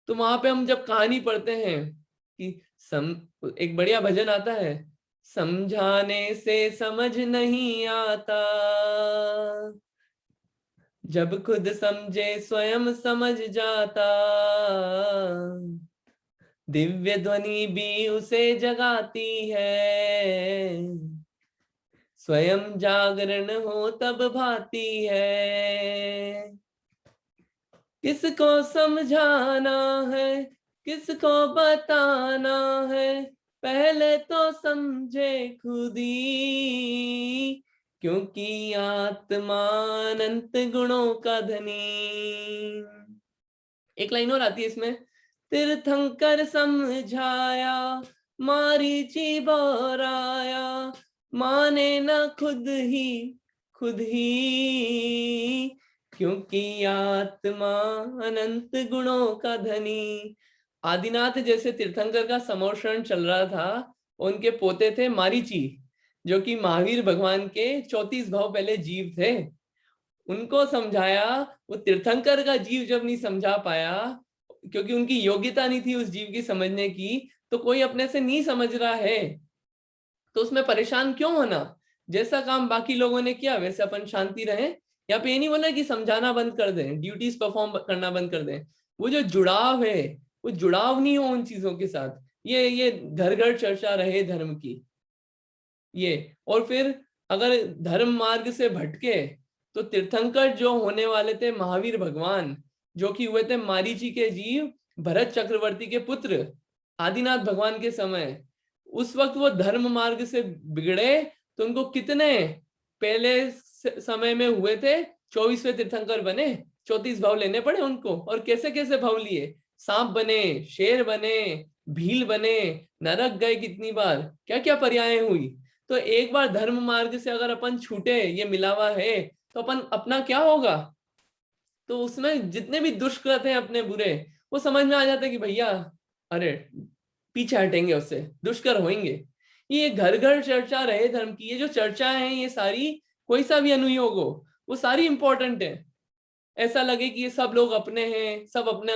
तो वहां पे हम जब कहानी पढ़ते हैं कि एक बढ़िया भजन आता है, समझाने से समझ नहीं आता, जब खुद समझे स्वयं समझ जाता, दिव्य ध्वनि भी उसे जगाती है, स्वयं जागरण हो तब भाती है। किसको समझाना है, किसको बताना है, पहले तो समझे खुद ही, क्योंकि आत्मा अनंत गुणों का धनी। एक लाइन और आती है इसमें, तीर्थंकर समझाया, मारीची बोराया, माने न खुद ही, क्योंकि आत्मा अनंत गुणों का धनी। आदिनाथ जैसे तीर्थंकर का समोषण चल रहा था, उनके पोते थे मारीची, जो कि महावीर भगवान के 34 भाव पहले जीव थे। उनको समझाया, वो तीर्थंकर का जीव जब नहीं समझा पाया, क्योंकि उनकी योग्यता नहीं थी उस जीव की समझने की, तो कोई अपने से नहीं समझ रहा है तो उसमें परेशान क्यों होना। जैसा काम बाकी लोगों ने किया वैसे अपन शांति रहे। यहाँ पे ये नहीं बोला कि समझाना बंद कर दें, ड्यूटीज परफॉर्म करना बंद कर दें। वो जो जुड़ाव है, वो जुड़ाव नहीं हो उन चीजों के साथ। ये घर घर चर्चा रहे धर्म की ये। और फिर अगर धर्म मार्ग से भटके तो तीर्थंकर जो होने वाले थे महावीर भगवान, जो कि हुए थे मारीची के जीव, भरत चक्रवर्ती के पुत्र आदिनाथ भगवान के समय, उस वक्त वो धर्म मार्ग से बिगड़े तो उनको कितने पहले समय में हुए थे 24वें तीर्थंकर बने, 34 भाव लेने पड़े उनको। और कैसे कैसे भाव लिए, सांप बने, शेर बने, भील बने, नरक गए कितनी बार, क्या क्या पर्याय हुई। तो एक बार धर्म मार्ग से अगर अपन छूटे, ये मिलावा है, तो अपन अपना क्या होगा। तो उसमें जितने भी दुष्कृत हैं अपने बुरे, वो समझ में आ जाते कि भैया अरे पीछे हटेंगे, उससे दुष्कर होंगे। ये घर घर चर्चा रहे धर्म की, ये जो चर्चाएं हैं ये सारी, कोई सा भी अनुयोग हो, वो सारी इंपॉर्टेंट है। ऐसा लगे कि ये सब लोग अपने हैं, सब अपने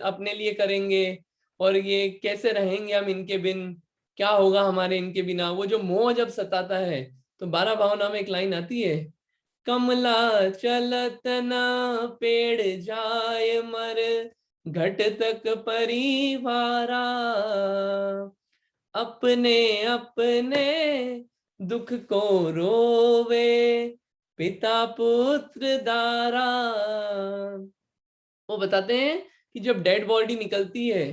अपने लिए करेंगे, और ये कैसे रहेंगे हम इनके बिन, क्या होगा हमारे इनके बिना। वो जो मोह जब सताता है, तो 12 भावना में एक लाइन आती है, कमला चलत न पेड़ जाय मर, घट तक परिवारा, अपने अपने दुख को रोवे, पिता पुत्र दारा। वो बताते हैं कि जब डेड बॉडी निकलती है,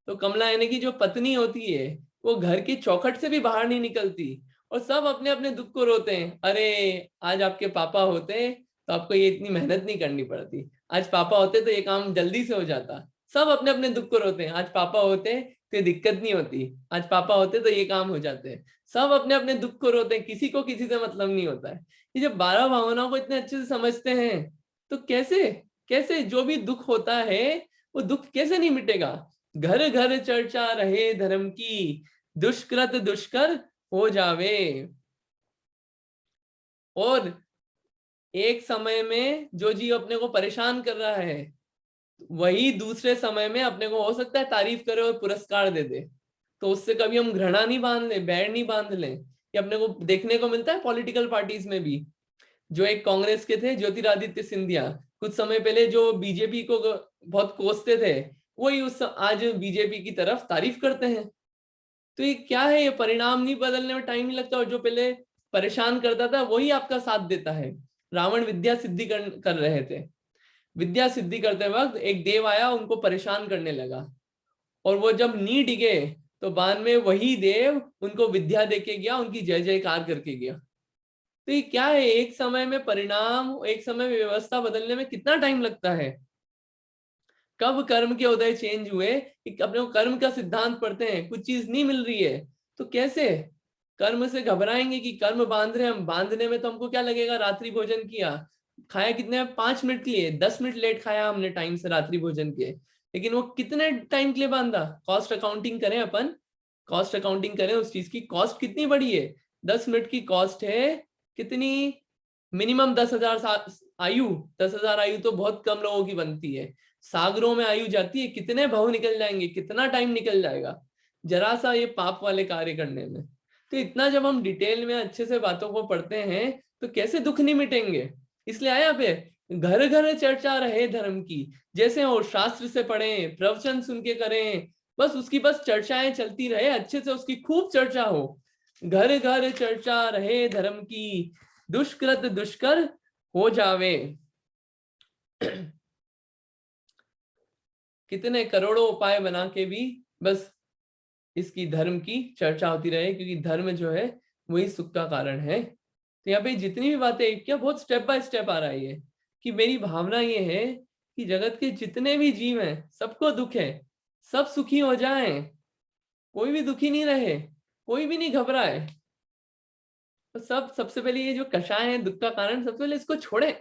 तो कमला यानी कि जो पत्नी होती है, वो घर की चौखट से भी बाहर नहीं निकलती, और सब अपने अपने दुख को रोते हैं। अरे आज आपके पापा होते तो आपको ये इतनी मेहनत नहीं करनी पड़ती, आज पापा होते तो ये काम जल्दी से हो जाता। सब अपने अपने दुख को रोते हैं, आज पापा होते तो ये दिक्कत नहीं होती, आज पापा होते तो ये काम हो जाते हैं। सब अपने अपने दुख को रोते हैं, किसी को किसी से मतलब नहीं होता है। ये जब 12 भावनाओं को इतने अच्छे से समझते हैं, तो कैसे कैसे जो भी दुख होता है, वो दुख कैसे नहीं मिटेगा। घर घर चर्चा रहे धर्म की, दुष्कृत दुष्कर हो जावे। और एक समय में जो जीव अपने को परेशान कर रहा है, वही दूसरे समय में अपने को हो सकता है तारीफ करे और पुरस्कार दे दे। तो उससे कभी हम घृणा नहीं बांध लें, बैर नहीं बांध लें। ये अपने को देखने को मिलता है पॉलिटिकल पार्टीज में भी। जो एक कांग्रेस के थे ज्योतिरादित्य सिंधिया, कुछ समय पहले जो बीजेपी को बहुत कोसते थे, वही उस आज बीजेपी की तरफ तारीफ करते हैं। तो ये क्या है, ये परिणाम नहीं बदलने में टाइम नहीं लगता, और जो पहले परेशान करता था वही आपका साथ देता है। रावण विद्या सिद्धि कर रहे थे, विद्या सिद्धि करते वक्त एक देव आया, उनको परेशान करने लगा, और वो जब नी डिगे तो बाद में वही देव उनको विद्या देके गया, उनकी जय जयकार करके गया। तो ये क्या है, एक समय में परिणाम, एक समय में व्यवस्था बदलने में कितना टाइम लगता है। कब कर्म के उदय चेंज हुए, कि अपने को कर्म का सिद्धांत पढ़ते हैं, कुछ चीज नहीं मिल रही है तो कैसे कर्म से घबराएंगे कि कर्म बांध रहे हम। बांधने में तो हमको क्या लगेगा, रात्रि भोजन किया, खाया कितने 5 मिनट के लिए, 10 मिनट लेट खाया हमने टाइम से रात्रि भोजन के, लेकिन वो कितने टाइम के लिए बांधा। कॉस्ट अकाउंटिंग करें अपन, कॉस्ट अकाउंटिंग करें, उस चीज की कॉस्ट कितनी बड़ी है। 10 मिनट की कॉस्ट है कितनी, मिनिमम 10,000 आयु। 10,000 आयु तो बहुत कम लोगों की बनती है, सागरों में आयु जाती है, कितने भाव निकल जाएंगे, कितना टाइम निकल जाएगा जरा सा ये पाप वाले कार्य करने में। तो इतना जब हम डिटेल में अच्छे से बातों को पढ़ते हैं तो कैसे दुख नहीं मिटेंगे। इसलिए आया पे घर घर चर्चा रहे धर्म की, जैसे हो शास्त्र से पढ़ें, प्रवचन सुन के करें, बस उसकी बस चर्चाएं चलती रहे, अच्छे से उसकी खूब चर्चा हो। घर घर चर्चा रहे धर्म की, दुष्कृत दुष्कर हो जावे। कितने करोड़ों उपाय बना के भी बस इसकी धर्म की चर्चा होती रहे, क्योंकि धर्म जो है वही सुख का कारण है। तो यहाँ पे जितनी भी बातें क्या बहुत स्टेप बाय स्टेप आ रहा है ये, कि मेरी भावना ये है कि जगत के जितने भी जीव हैं सबको दुख है, सब सुखी हो जाएं, कोई भी दुखी नहीं रहे, कोई भी नहीं घबराए। तो सब सबसे पहले ये जो कषाय है दुख का कारण, सबसे पहले इसको छोड़ें,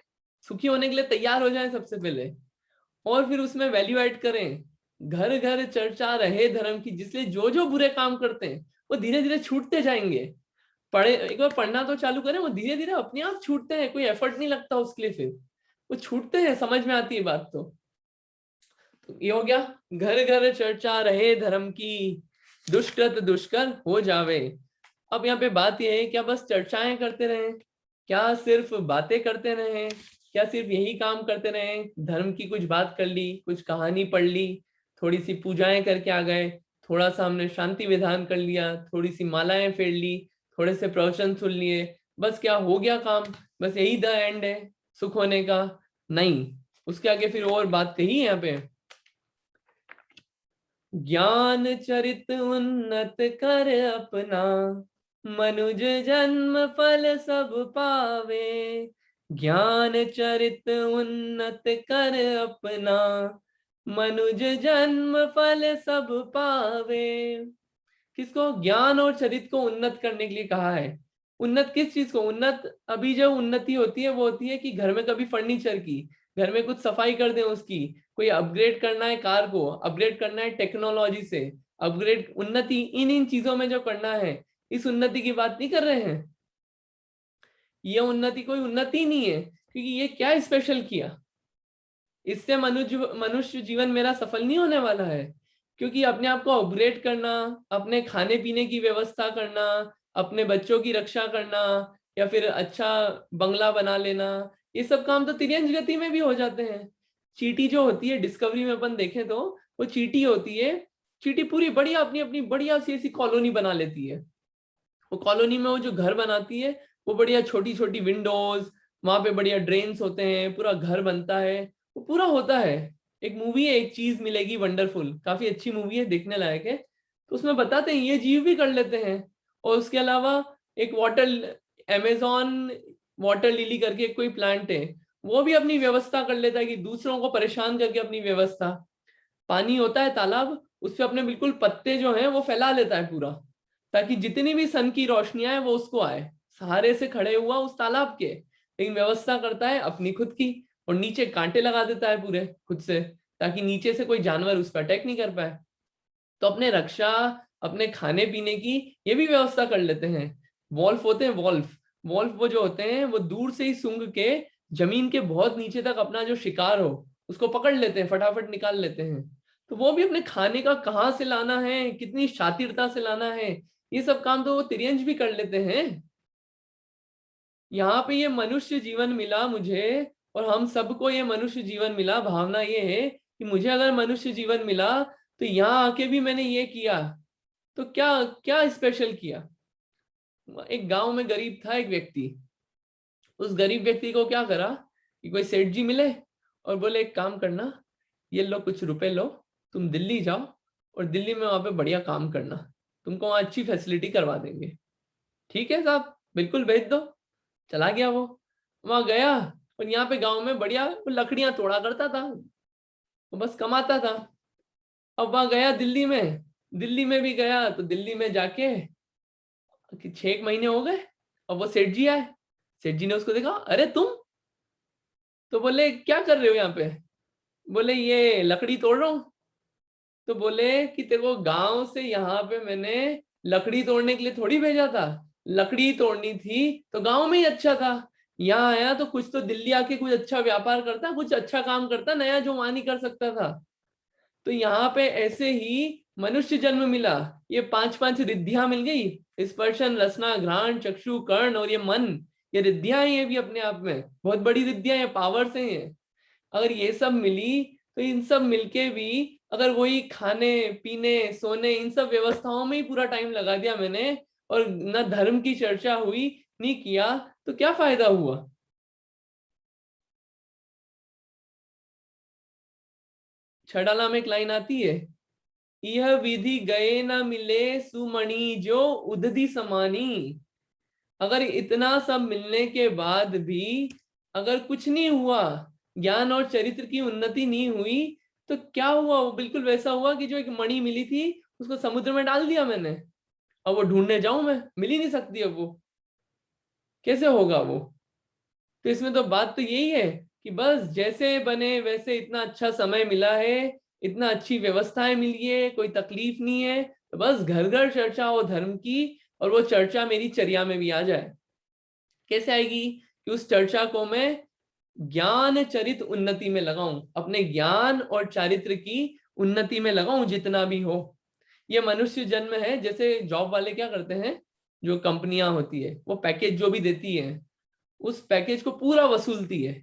सुखी होने के लिए तैयार हो जाएं सबसे पहले, और फिर उसमें वैल्यू ऐड करें। घर घर चर्चा रहे धर्म की, जिसलिए जो जो बुरे काम करते हैं वो धीरे धीरे छूटते जाएंगे। पढ़े, एक बार पढ़ना तो चालू करें, वो धीरे धीरे अपने आप छूटते हैं, कोई एफर्ट नहीं लगता उसके लिए, फिर वो छूटते हैं, समझ में आती है बात। तो ये हो गया, घर घर चर्चा रहे धर्म की, दुष्कृत दुष्कर हो जावे। अब यहाँ पे बात यह है, क्या बस चर्चाएं करते रहे, क्या सिर्फ बातें करते रहे, क्या सिर्फ यही काम करते रहे, धर्म की कुछ बात कर ली, कुछ कहानी पढ़ ली, थोड़ी सी पूजाएं करके आ गए, थोड़ा सा हमने शांति विधान कर लिया, थोड़ी सी मालाएं फेर ली, थोड़े से प्रवचन सुन लिए, बस क्या हो गया काम, बस यही द एंड है सुख होने का? नहीं, उसके आगे फिर और बात कही है यहाँ पे, ज्ञान चरित उन्नत कर अपना, मनुज जन्म फल सब पावे। ज्ञान चरित उन्नत कर अपना, मनुज जन्म फल सब पावे। किसको? ज्ञान और चरित को उन्नत करने के लिए कहा है। उन्नत किस चीज को? उन्नत अभी जो उन्नति होती है वो होती है कि घर में कभी फर्नीचर की, घर में कुछ सफाई कर दें उसकी, कोई अपग्रेड करना है, कार को अपग्रेड करना है टेक्नोलॉजी से अपग्रेड, उन्नति इन इन चीजों में जो करना है, इस उन्नति की बात नहीं कर रहे हैं। ये उन्नति कोई उन्नति नहीं है, क्योंकि ये क्या स्पेशल किया, इससे मनुष्य जीवन मेरा सफल नहीं होने वाला है। क्योंकि अपने आप को अपग्रेड करना, अपने खाने पीने की व्यवस्था करना, अपने बच्चों की रक्षा करना, या फिर अच्छा बंगला बना लेना, ये सब काम तो तिर्यंज गति में भी हो जाते हैं। चींटी जो होती है डिस्कवरी में अपन देखें तो, वो चींटी होती है, चींटी पूरी बढ़िया अपनी अपनी बढ़िया सी ऐसी कॉलोनी बना लेती है। वो कॉलोनी में वो जो घर बनाती है, वो बढ़िया छोटी छोटी विंडोज, वहां पे बढ़िया ड्रेन्स होते हैं, पूरा घर बनता है, वो पूरा होता है। एक मूवी है, एक चीज मिलेगी वंडरफुल, काफी अच्छी मूवी है, देखने लायक है। तो उसमें बताते हैं ये जीव भी कर लेते हैं। और उसके अलावा एक वाटर, अमेजोन वाटर लिली करके कोई प्लांट है, वो भी अपनी व्यवस्था कर लेता है कि दूसरों को परेशान करके अपनी व्यवस्था, पानी होता है तालाब, उस पर अपने बिल्कुल पत्ते जो हैं वो फैला लेता है पूरा, ताकि जितनी भी सन की रोशनी आए वो उसको आए, सहारे से खड़े हुआ उस तालाब के, लेकिन व्यवस्था करता है अपनी खुद की, और नीचे कांटे लगा देता है पूरे खुद से, ताकि नीचे से कोई जानवर उस पर अटैक नहीं कर पाए। तो अपने रक्षा, अपने खाने पीने की ये भी व्यवस्था कर लेते हैं। वॉल्फ होते हैं, वॉल्फ, वॉल्फ वो जो होते हैं वो दूर से ही सूंघ के जमीन के बहुत नीचे तक अपना जो शिकार हो उसको पकड़ लेते हैं, फटाफट निकाल लेते हैं। तो वो भी अपने खाने का कहाँ से लाना है, कितनी शातिरता से लाना है, ये सब काम तो वो तिर्यंज भी कर लेते हैं। यहाँ पे ये मनुष्य जीवन मिला मुझे, और हम सबको ये मनुष्य जीवन मिला। भावना ये है कि मुझे अगर मनुष्य जीवन मिला तो यहाँ आके भी मैंने ये किया, तो क्या क्या स्पेशल किया। एक गांव में गरीब था एक व्यक्ति, उस गरीब व्यक्ति को क्या करा कि कोई सेठ जी मिले और बोले एक काम करना, ये लो कुछ रुपए लो, तुम दिल्ली जाओ और दिल्ली में वहां पे बढ़िया काम करना, तुमको वहां अच्छी फैसिलिटी करवा देंगे। ठीक है साहब, बिल्कुल भेज दो। चला गया वो, वहां गया, और यहाँ पे गांव में बढ़िया वो लकड़ियां तोड़ा करता था, वो बस कमाता था। अब वहां गया दिल्ली में, दिल्ली में भी गया तो दिल्ली में जाके कि 6 महीने हो गए, और वो सेठ जी आए। सेठ जी ने उसको देखा, अरे तुम, तो बोले क्या कर रहे हो यहाँ पे? बोले ये लकड़ी तोड़ रहा हूँ। तो बोले कि तेरे को गांव से यहाँ पे मैंने लकड़ी तोड़ने के लिए थोड़ी भेजा था, लकड़ी तोड़नी थी तो गांव में ही अच्छा था, यहाँ आया तो कुछ तो दिल्ली आके कुछ अच्छा व्यापार करता, कुछ अच्छा काम करता नया जो वहां नहीं कर सकता था। तो यहाँ पे ऐसे ही मनुष्य जन्म मिला, ये 5 5 रिद्धियां मिल गई, स्पर्शन रसना घ्राण चक्षु कर्ण और ये मन, ये रिद्धियां हैं, ये भी अपने आप में बहुत बड़ी रिद्धियां, ये पावर्स हैं ये। अगर ये सब मिली तो इन सब मिलके भी अगर वही खाने पीने सोने इन सब व्यवस्थाओं में ही पूरा टाइम लगा दिया मैंने और ना धर्म की चर्चा हुई नहीं किया, तो क्या फायदा हुआ। छड़ाला में एक लाइन आती है, यह विधि गए ना मिले सुमणि जो उदधि समानी। अगर इतना सब मिलने के बाद भी अगर कुछ नहीं हुआ, ज्ञान और चरित्र की उन्नति नहीं हुई, तो क्या हुआ, वो बिल्कुल वैसा हुआ कि जो एक मणि मिली थी उसको समुद्र में डाल दिया मैंने, अब वो ढूंढने जाऊं मैं, मिल ही नहीं सकती अब वो, कैसे होगा वो। तो इसमें तो बात तो यही है कि बस जैसे बने वैसे, इतना अच्छा समय मिला है, इतना अच्छी व्यवस्थाएं मिली है, कोई तकलीफ नहीं है, तो बस घर घर चर्चा हो धर्म की, और वो चर्चा मेरी चर्या में भी आ जाए। कैसे आएगी, कि उस चर्चा को मैं ज्ञान चरित उन्नति में लगाऊं, अपने ज्ञान और चारित्र की उन्नति में लगाऊं जितना भी हो। ये मनुष्य जन्म है, जैसे जॉब वाले क्या करते हैं, जो कंपनियां होती है वो पैकेज जो भी देती है उस पैकेज को पूरा वसूलती है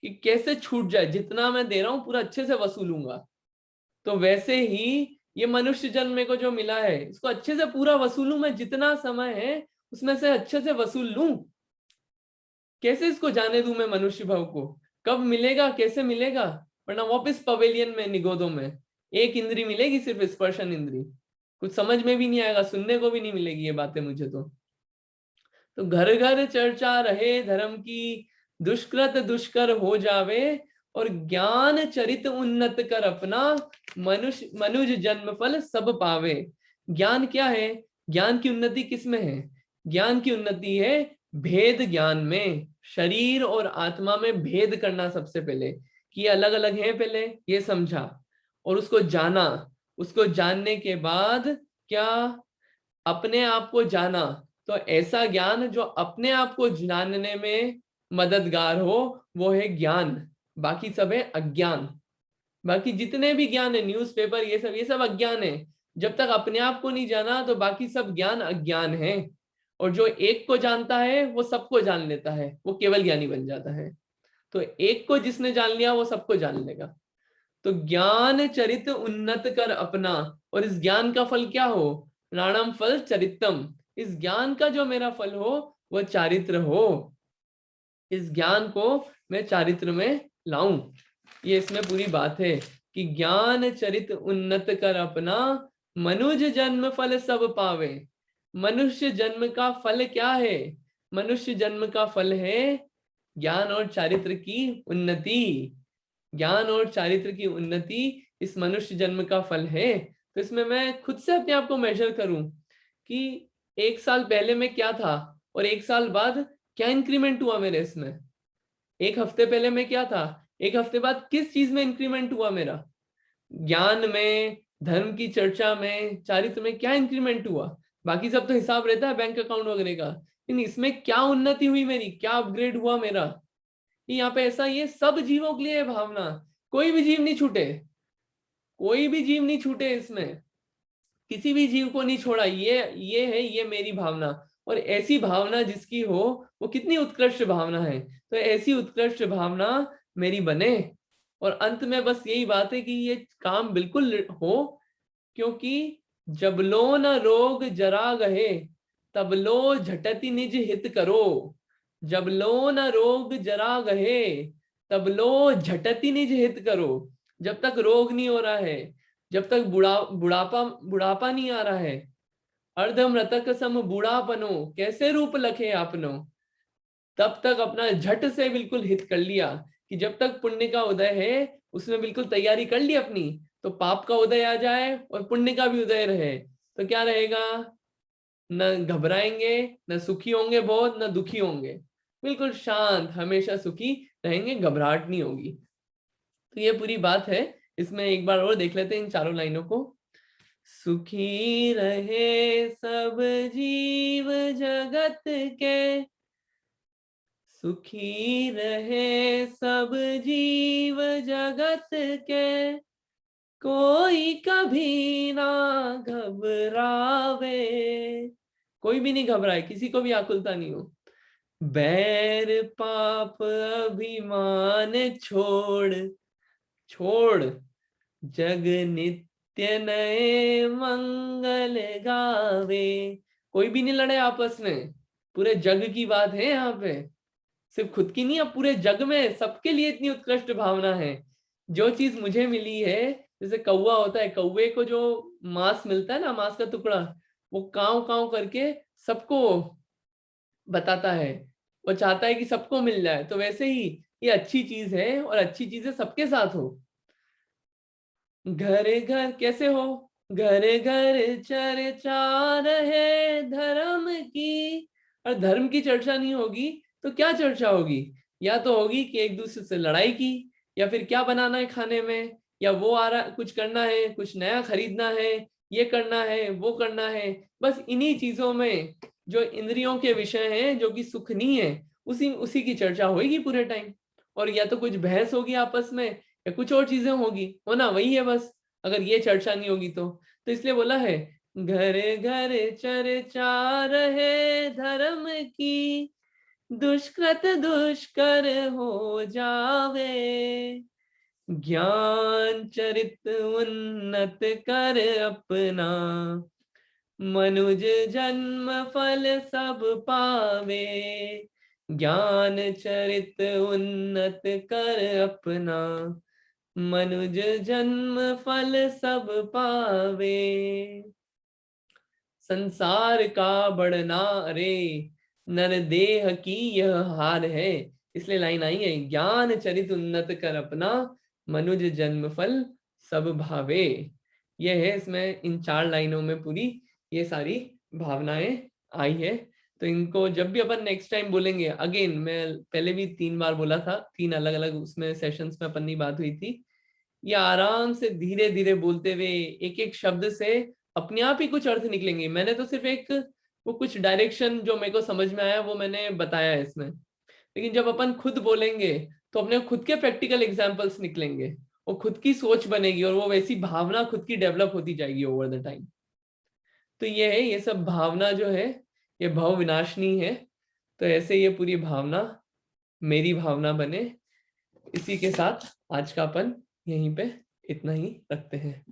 कि कैसे छूट जाए, जितना मैं दे रहा हूं पूरा अच्छे से वसूलूंगा। तो वैसे ही ये मनुष्य जन्म मेरे को जो मिला है इसको अच्छे से पूरा वसूलूं, मैं जितना समय है उसमें से अच्छे से वसूल लूं। कैसे इसको जाने दूं मैं मनुष्य भाव को, कब मिलेगा कैसे मिलेगा, वरना वापस पवेलियन में निगोदों में एक इंद्री मिलेगी, सिर्फ स्पर्शन इंद्री, कुछ समझ में भी नहीं आएगा, सुनने को भी नहीं मिलेगी ये बातें मुझे तो घर घर चर्चा रहे धर्म की, दुष्कृत दुष्कर हो जावे, और ज्ञान चरित उन्नत कर अपना, मनुष्य मनुज जन्म फल सब पावे। ज्ञान क्या है, ज्ञान की उन्नति किस में है, ज्ञान की उन्नति है भेद ज्ञान में, शरीर और आत्मा में भेद करना सबसे पहले, कि ये अलग अलग है, पहले ये समझा और उसको जाना, उसको जानने के बाद क्या, अपने आप को जाना। तो ऐसा ज्ञान जो अपने आप को जानने में मददगार हो वो है ज्ञान, बाकी सब है अज्ञान। बाकी जितने भी ज्ञान है न्यूज़पेपर ये सब अज्ञान है। जब तक अपने आप को नहीं जाना तो बाकी सब ज्ञान अज्ञान है। और जो एक को जानता है वो सबको जान लेता है, वो केवल ज्ञानी बन जाता है। तो एक को जिसने जान लिया वो सबको जान लेगा। तो ज्ञान चरित उन्नत कर अपना, और इस ज्ञान का फल क्या हो, प्राणम फल चरितम, इस ज्ञान का जो मेरा फल हो वह चारित्र हो, इस ज्ञान को मैं चारित्र में लाऊं। ये इसमें पूरी बात है कि ज्ञान चरित उन्नत कर अपना, मनुज जन्म फल सब पावे। मनुष्य जन्म का फल क्या है, मनुष्य जन्म का फल है ज्ञान और चारित्र की उन्नति। ज्ञान और चारित्र की उन्नति इस मनुष्य जन्म का फल है। तो इसमें मैं खुद से अपने आप को मेजर करूं कि 1 साल पहले मैं क्या था और 1 साल बाद क्या इंक्रीमेंट हुआ मेरे इसमें, 1 हफ्ते पहले मैं क्या था, 1 हफ्ते बाद किस चीज में इंक्रीमेंट हुआ मेरा, ज्ञान में, धर्म की चर्चा में, चारित्र में क्या इंक्रीमेंट हुआ। बाकी सब तो हिसाब रहता है बैंक अकाउंट वगैरह का, लेकिन इसमें क्या उन्नति हुई मेरी, क्या अपग्रेड हुआ मेरा। यहाँ पे ऐसा, ये सब जीवों के लिए है भावना, कोई भी जीव नहीं छूटे, कोई भी जीव नहीं छूटे इसमें, किसी भी जीव को नहीं छोड़ा। ये है ये मेरी भावना, और ऐसी भावना जिसकी हो वो कितनी उत्कृष्ट भावना है। तो ऐसी उत्कृष्ट भावना मेरी बने, और अंत में बस यही बात है कि ये काम बिल्कुल हो, क्योंकि जब लो न रोग जरा गहे, तब लो झटति निज हित करो। जब लो न रोग जरा गहे, तब लो झटति निज हित करो। जब तक रोग नहीं हो रहा है, जब तक बुढ़ापा बुढ़ापा नहीं आ रहा है, अर्धमृतक सम बूढ़ापनो कैसे रूप लखे आपनो, तब तक अपना झट से बिल्कुल हित कर लिया, कि जब तक पुण्य का उदय है उसमें बिल्कुल तैयारी कर ली अपनी, तो पाप का उदय आ जाए और पुण्य का भी उदय रहे, तो क्या रहेगा, न घबराएंगे, न सुखी होंगे बहुत, न दुखी होंगे, बिल्कुल शांत हमेशा सुखी रहेंगे, घबराहट नहीं होगी। तो ये पूरी बात है। इसमें एक बार और देख लेते हैं इन चारों लाइनों को। सुखी रहे सब जीव जगत के, सुखी रहे सब जीव जगत के, कोई कभी ना घबरावे, कोई भी नहीं घबराए, किसी को भी आकुलता नहीं हो। बैर पाप अभिमान छोड़, छोड़ जग नित्य नए मंगल गावे। कोई भी नहीं लड़े आपस में, पूरे जग की बात है यहाँ पे, सिर्फ खुद की नहीं, अब पूरे जग में सबके लिए इतनी उत्कृष्ट भावना है। जो चीज मुझे मिली है, जैसे कौवा होता है, कौवे को जो मांस मिलता है ना, मांस का टुकड़ा, वो काव काव करके सबको बताता है, वो चाहता है कि सबको मिल जाए। तो वैसे ही ये अच्छी चीज है, और अच्छी चीजें सबके साथ हो। घर घर कैसे हो, घर घर चर्चा रहे धर्म की। और धर्म की चर्चा नहीं होगी तो क्या चर्चा होगी? या तो होगी कि एक दूसरे से लड़ाई की, या फिर क्या बनाना है खाने में, या वो आ रहा कुछ करना है, कुछ नया खरीदना है, ये करना है, वो करना है। बस इन्हीं चीजों में जो इंद्रियों के विषय हैं, जो कि सुख नहीं है, उसी उसी की चर्चा होगी पूरे टाइम। और या तो कुछ बहस होगी आपस में, या कुछ और चीजें होगी, होना वही है बस, अगर ये चर्चा नहीं होगी तो इसलिए बोला है घर घर चर्चा रहे धर्म की, दुष्कृत दुष्कर हो जावे। ज्ञान चरित उन्नत कर अपना, मनुज जन्म फल सब पावे। ज्ञान चरित उन्नत कर अपना, मनुज जन्म फल सब पावे। संसार का बढ़ना रे, नर देह की यह हार है। इसलिए लाइन आई है, ज्ञान चरित उन्नत कर अपना, मनुज जन्म फल सब भावे। यह है इसमें, इन 4 लाइनों में पूरी ये सारी भावनाएं आई है। तो इनको जब भी अपन नेक्स्ट टाइम बोलेंगे, अगेन मैं पहले भी 3 बार बोला था, 3 अलग अलग उसमें सेशंस में अपन की बात हुई थी। ये आराम से धीरे धीरे बोलते हुए एक एक शब्द से अपने आप ही कुछ अर्थ निकलेंगे। मैंने तो सिर्फ एक वो कुछ डायरेक्शन जो मेरे को समझ में आया वो मैंने बताया है इसमें, लेकिन जब अपन खुद बोलेंगे तो अपने खुद के प्रैक्टिकल एग्जांपल्स निकलेंगे, वो खुद की सोच बनेगी, और वो वैसी भावना खुद की डेवलप होती जाएगी ओवर द टाइम। तो ये है, ये सब भावना जो है ये भव विनाशनी है। तो ऐसे ये पूरी भावना मेरी भावना बने। इसी के साथ आज का अपन यहीं पे इतना ही रखते हैं।